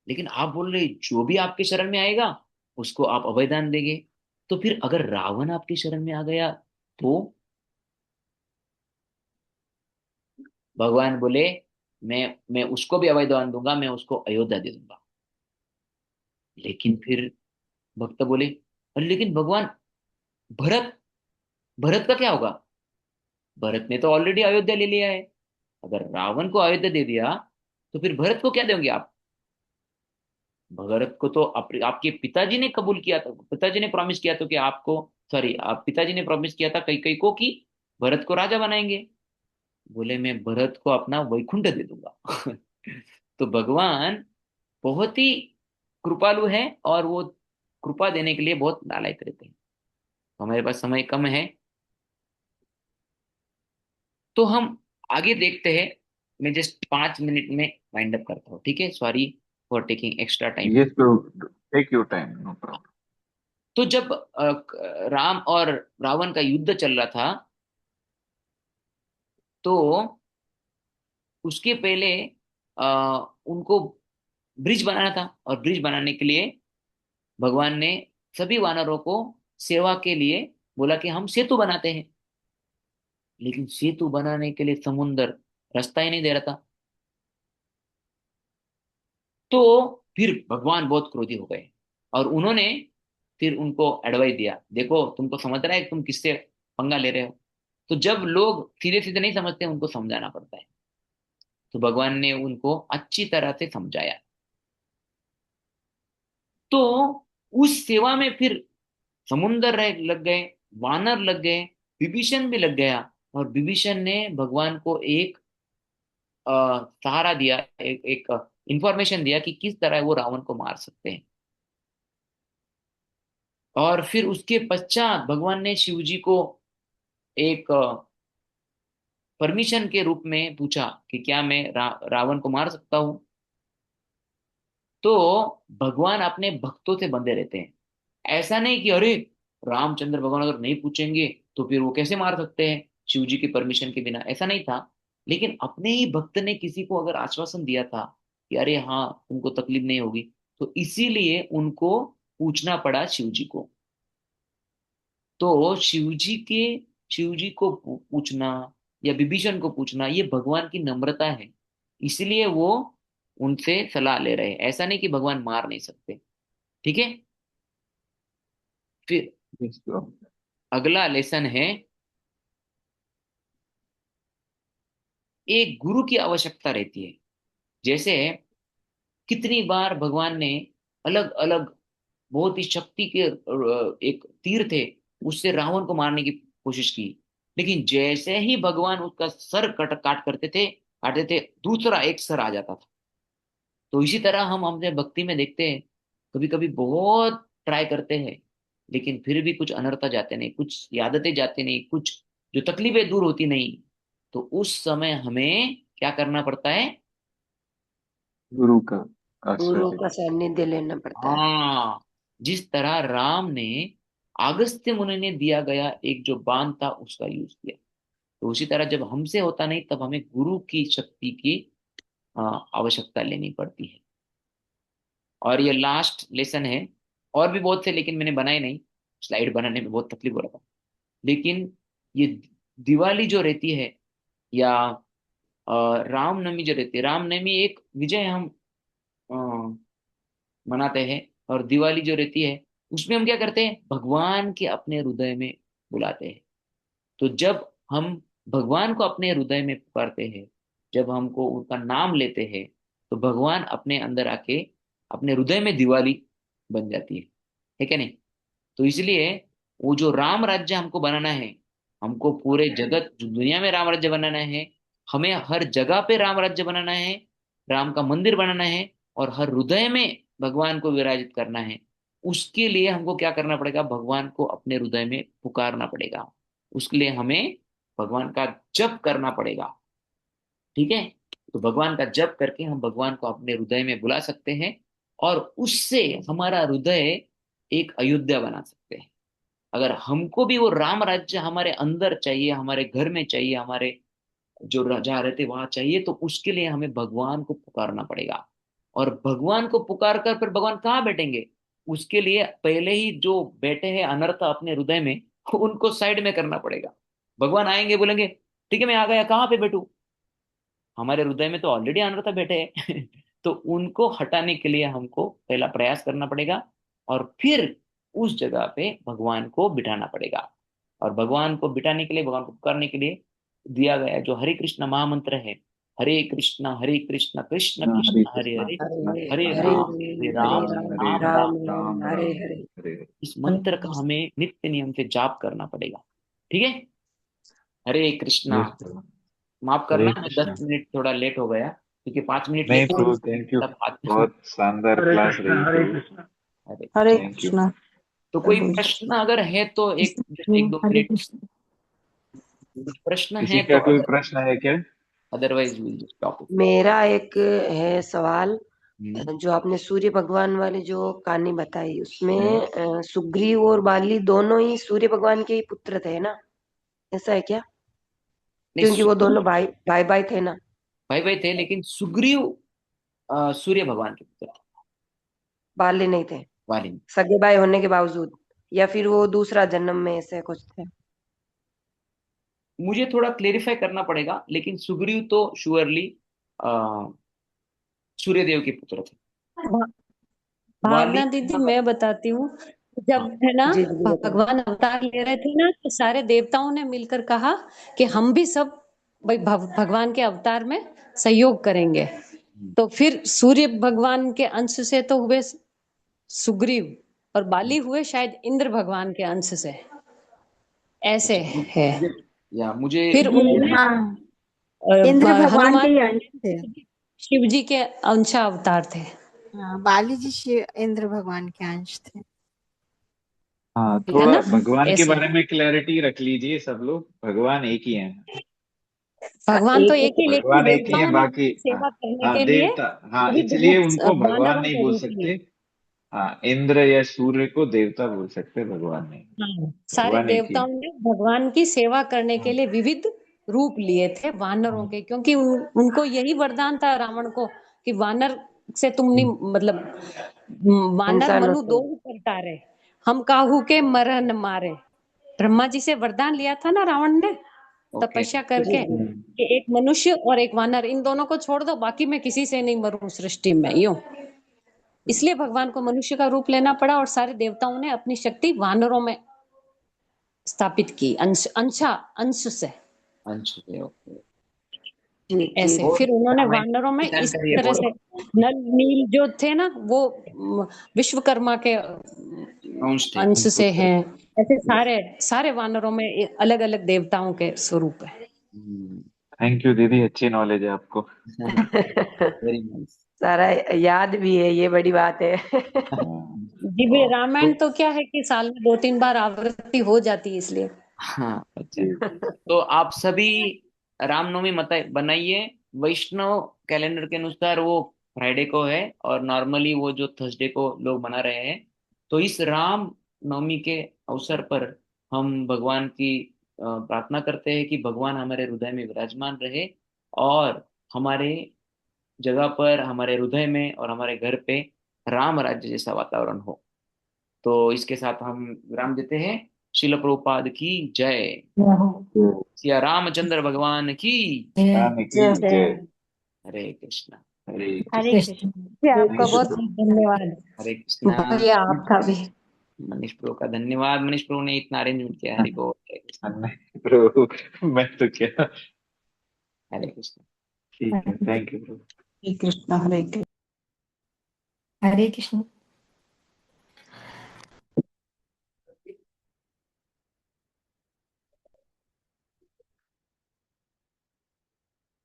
लेकिन आप बोल रहे जो भी आपके शरण में आएगा उसको आप अभयदान देंगे। तो फिर अगर रावण आपकी शरण में आ गया तो भगवान बोले, मैं उसको भी अभयदान दूंगा, मैं उसको अयोध्या दे दूंगा। लेकिन फिर भक्त बोले, "अरे लेकिन भगवान, भरत भरत का क्या होगा? भरत ने तो ऑलरेडी अयोध्या ले लिया है। अगर रावण को अयोध्या दे दिया तो फिर भरत को क्या देंगे आप? भरत को तो आपके पिताजी ने कबूल किया था, पिताजी ने प्रॉमिस किया था कि आपको, सॉरी, आप पिताजी ने प्रॉमिस किया था कई कई को कि भरत को राजा बनाएंगे। बोले मैं भरत को अपना वैकुंठ दे दूंगा। तो भगवान बहुत ही कृपालु है, और वो कृपा देने के लिए बहुत नालायक रहते हैं। हमारे पास समय कम है, तो हम आगे देखते हैं। मैं जस्ट 5 मिनट में वाइंड अप करता हूँ, ठीक है? Sorry for taking extra time. Yes bro, take your time, no problem. तो जब राम और रावण का युद्ध चल रहा था, तो उसके पहले उनको ब्रिज बनाना था, और ब्रिज बनाने के लिए भगवान ने सभी वानरों को सेवा के लिए बोला कि हम सेतु बनाते हैं। लेकिन सेतु बनाने के लिए समुंदर रास्ता ही नहीं दे रहा था। तो फिर भगवान बहुत क्रोधी हो गए, और उन्होंने फिर उनको एडवाइस दिया, देखो तुमको समझ रहा है कि तुम किससे पंगा ले रहे हो? तो जब लोग सीधे सीधे नहीं समझते उनको समझाना पड़ता है। तो भगवान ने उनको अच्छी तरह से समझाया। तो उस सेवा में फिर लग गए, वानर लग गए, विभीषण भी लग गया। और विभीषण ने भगवान को एक सहारा दिया, एक इंफॉर्मेशन दिया कि किस तरह वो रावण को मार सकते हैं। और फिर उसके पश्चात भगवान ने शिव जी को एक परमिशन के रूप में पूछा कि क्या मैं रावण को मार सकता हूँ? तो भगवान अपने भक्तों से बंधे रहते हैं। ऐसा नहीं कि अरे, रामचंद्र भगवान अगर नहीं पूछेंगे तो फिर वो कैसे मार सकते हैं शिव जी की परमिशन के बिना, ऐसा नहीं था। लेकिन अपने ही भक्त ने किसी को अगर आश्वासन दिया था कि अरे हाँ, तुमको तकलीफ नहीं होगी, तो इसीलिए उनको पूछना पड़ा शिव जी को। तो शिव जी को पूछना या विभीषण को पूछना, ये भगवान की नम्रता है। इसलिए वो उनसे सलाह ले रहे हैं, ऐसा नहीं कि भगवान मार नहीं सकते। ठीक है? फिर यस ब्रो। अगला लेसन है, एक गुरु की आवश्यकता रहती है। जैसे कितनी बार भगवान ने अलग अलग बहुत ही शक्ति के एक तीर थे, उससे रावण को मारने की कोशिश की। लेकिन जैसे ही भगवान उसका सर कट काट करते थे काटते थे, दूसरा एक सर आ जाता था। तो इसी तरह हम अपने भक्ति में देखते हैं, कभी कभी बहुत ट्राई करते हैं, लेकिन फिर भी कुछ अनर्थ जाते नहीं, कुछ आदतें जाते नहीं, कुछ जो तकलीफें दूर होती नहीं, तो उस समय हमें क्या करना पड़ता है? गुरु का आश्रय गुरु ले। का सानिध्य लेना पड़ता है। हाँ, जिस तरह राम ने अगस्त्य मुनि ने दिया गया एक जो बाण था उसका यूज किया, तो उसी तरह जब हमसे होता नहीं तब हमें गुरु की शक्ति की आवश्यकता लेनी पड़ती है। और ये लास्ट लेसन है, और भी बहुत थे लेकिन मैंने बनाए नहीं, स्लाइड बनाने में बहुत तकलीफ हो रहा था। लेकिन ये दिवाली जो रहती है, या रामनवमी जो रहती है, रामनवमी एक विजय हम अ, मनाते हैं, और दिवाली जो रहती है उसमें हम क्या करते हैं? भगवान के अपने हृदय में बुलाते हैं। तो जब हम भगवान को अपने हृदय में पुकारते हैं, जब हमको उनका नाम लेते हैं, तो भगवान अपने अंदर आके अपने हृदय में दिवाली बन जाती है क्या नहीं? तो इसलिए वो जो राम राज्य हमको बनाना है, हमको पूरे जगत जो दुनिया में राम राज्य बनाना है, हमें हर जगह पे राम राज्य बनाना है, राम का मंदिर बनाना है, और हर हृदय में भगवान को विराजित करना है। उसके लिए हमको क्या करना पड़ेगा? भगवान को अपने हृदय में पुकारना पड़ेगा। उसके लिए हमें भगवान का जप करना पड़ेगा। ठीक है? तो भगवान का जप करके हम भगवान को अपने हृदय में बुला सकते हैं, और उससे हमारा हृदय एक अयोध्या बना सकते हैं। अगर हमको भी वो राम राज्य हमारे अंदर चाहिए, हमारे घर में चाहिए, हमारे जो जहाँ रहते वहां चाहिए, तो उसके लिए हमें भगवान को पुकारना पड़ेगा। और भगवान को पुकार कर फिर भगवान कहाँ बैठेंगे? उसके लिए पहले ही जो बैठे हैं अनर्थ अपने हृदय में, उनको साइड में करना पड़ेगा। भगवान आएंगे, बोलेंगे ठीक है मैं आ गया, कहाँ पे बैठू? हमारे हृदय में तो ऑलरेडी अनर्थ बैठे हैं। तो उनको हटाने के लिए हमको पहला प्रयास करना पड़ेगा, और फिर उस जगह पे भगवान को बिठाना पड़ेगा। और भगवान को बिठाने के लिए, भगवान को पुकारने के लिए दिया गया जो हरे कृष्ण महामंत्र है, हरे कृष्ण कृष्ण हरे कृष्ण हरे कृष्णा हरे, कृष्णा हरे हरे हरे हरे राम हरे हरे हरे राम राम हरे राम राम राम राम हरे राम राम हरे राम हरे। हरे हरे। इस मंत्र का हमें नित्य नियम से जाप करना पड़ेगा। ठीक है? हरे कृष्णा। Yes sir. माफ करना हरे मैं कृष्णा। 10 मिनट थोड़ा लेट हो गया, क्योंकि 5 मिनट नहीं लेके प्रभु, थैंक यू। तब बहुत शानदार हरे क्लास कृष्णा, रही हरे प्रभु। कृष्णा। अरे, हरे थैंक यू। कृष्णा तो कोई प्रभु जी। प्रश्न अगर है तो एक एक दो हरे मिनट कृष्ण। प्रश्न किसी है तो, का कोई प्रश्न है क्या? Otherwise will stop it. मेरा एक है सवाल। हम्म। जो आपने सूर्य भगवान वाली जो कहानी बताई हम्म। उसमें सुग्रीव और बाली दोनों ही सूर्य भगवान के ही पुत्र थे ना? ऐसा है क्या? नहीं, क्योंकि वो दोनों भाई भाई भाई थे ना। भाई भाई थे, लेकिन सुग्रीव सूर्य भगवान के पुत्र थे, बाली नहीं थे, वाली नहीं। सगे भाई होने के बावजूद, या फिर वो दूसरा जन्म में ऐसे कुछ थे? मुझे थोड़ा क्लेरिफाई करना पड़ेगा, लेकिन सुग्रीव तो श्योरली सूर्यदेव के पुत्र थे। भा- वाली, भावना दीदी मैं बताती हूँ। जब है ना जी जी बताओ। भगवान अवतार ले रहे थे ना, तो सारे देवताओं ने मिलकर कहा कि हम भी सब भाई भगवान के अवतार में सहयोग करेंगे। तो फिर सूर्य भगवान के अंश से तो हुए सुग्रीव, और बाली हुए शायद इंद्र भगवान के अंश से, ऐसे अच्छा, है। मुझे या मुझे फिर ये उन्होंने हाँ, इंद्र भगवान के हनुमान ही अंश थे। शिव जी के अंशा अवतार थे। हाँ, बाली जी शिव इंद्र भगवान के अंश थे। हाँ, है थोड़ा ना? भगवान के ऐसे बारे में क्लैरिटी रख लीजिए सब लोग। भगवान एक ही हैं। भगवान तो एक एक ही, लेकिन भगवान एक ही देवताओं हैं, ने बाकी उनकी हाँ। सेवा करने हाँ के लिए देवता, हाँ विविध इसलिए रूप उनको भगवान वानरों नहीं के बोल रूप लिए। सकते। हाँ, इंद्र या सूर्य को देवता बोल सकते, भगवान नहीं। हाँ, सारे भगवान एक ही देवताओं है। ने भगवान की सेवा करने के हाँ, लिए विविध रूप लिए थे वानरों के, क्योंकि उनको यही वरदान था रावण को कि वानर से तुम नहीं, मतलब वानर इंसानों मनु से। दो कर टारे, हम काहू के मरह न मारे। ब्रह्मा जी से वरदान लिया था ना रावण ने, ओके। तपस्या जी करके, जी। कि एक मनुष्य और एक वानर, इन दोनों को छोड़ दो, बाकी मैं किसी से नहीं मरूं सृष्टि में, यूं। इसलिए भगवान को मनुष्य का रूप लेना पड़ा, और सारे देवताओं ने अपनी शक्ति वानरों में स्थापित की, अंश से। अंश थे, ओके। जी जी ऐसे बहुत फिर उन्होंने हमें वानरों में इस जानकारी है तरह से बहुत। नल नील जो थे ना, वो विश्वकर्मा के अंश थे। अंश से हैं। ऐसे सारे सारे वानरों में अलग अलग देवताओं के स्वरूप है। थैंक यू दीदी, अच्छी नॉलेज है आपको। Very nice. सारा याद भी है, ये बड़ी बात है। हाँ, दिव्य रामायण तो क्या है कि साल में 2-3 बार आवृत्ति हो जाती है, इसलिए हाँ अच्छा। जी तो आप सभी रामनवमी मत बनाइए। वैष्णव कैलेंडर के अनुसार वो फ्राइडे को है, और नॉर्मली वो जो थर्सडे को लोग मना रहे हैं। तो इस राम नवमी के अवसर पर हम भगवान की प्रार्थना करते हैं कि भगवान हमारे हृदय में विराजमान रहे, और हमारे जगह पर, हमारे हृदय में और हमारे घर पे राम राज्य जैसा वातावरण हो। तो इसके साथ हम विराम देते हैं। शिल प्रभुपाद की जय। जी। सिया रामचंद्र भगवान की। राम की जय। हरे कृष्णा। हरे हरे कृष्ण। कृष्ण। जी, आपका थैंक यू बहुत प्रभु। बहुत धन्यवाद। हरे कृष्णा। भैया आपका भी। मनीष प्रभु का धन्यवाद। मनीष प्रभु ने इतना अरेंजमेंट किया। हरि बोल। हरे कृष्णा। नहीं प्रभु, मैं तो क्या। हरे कृष्णा। ठीक है, thank you Prabhu. Hare Krishna Hare Krishna. Hare Krishna.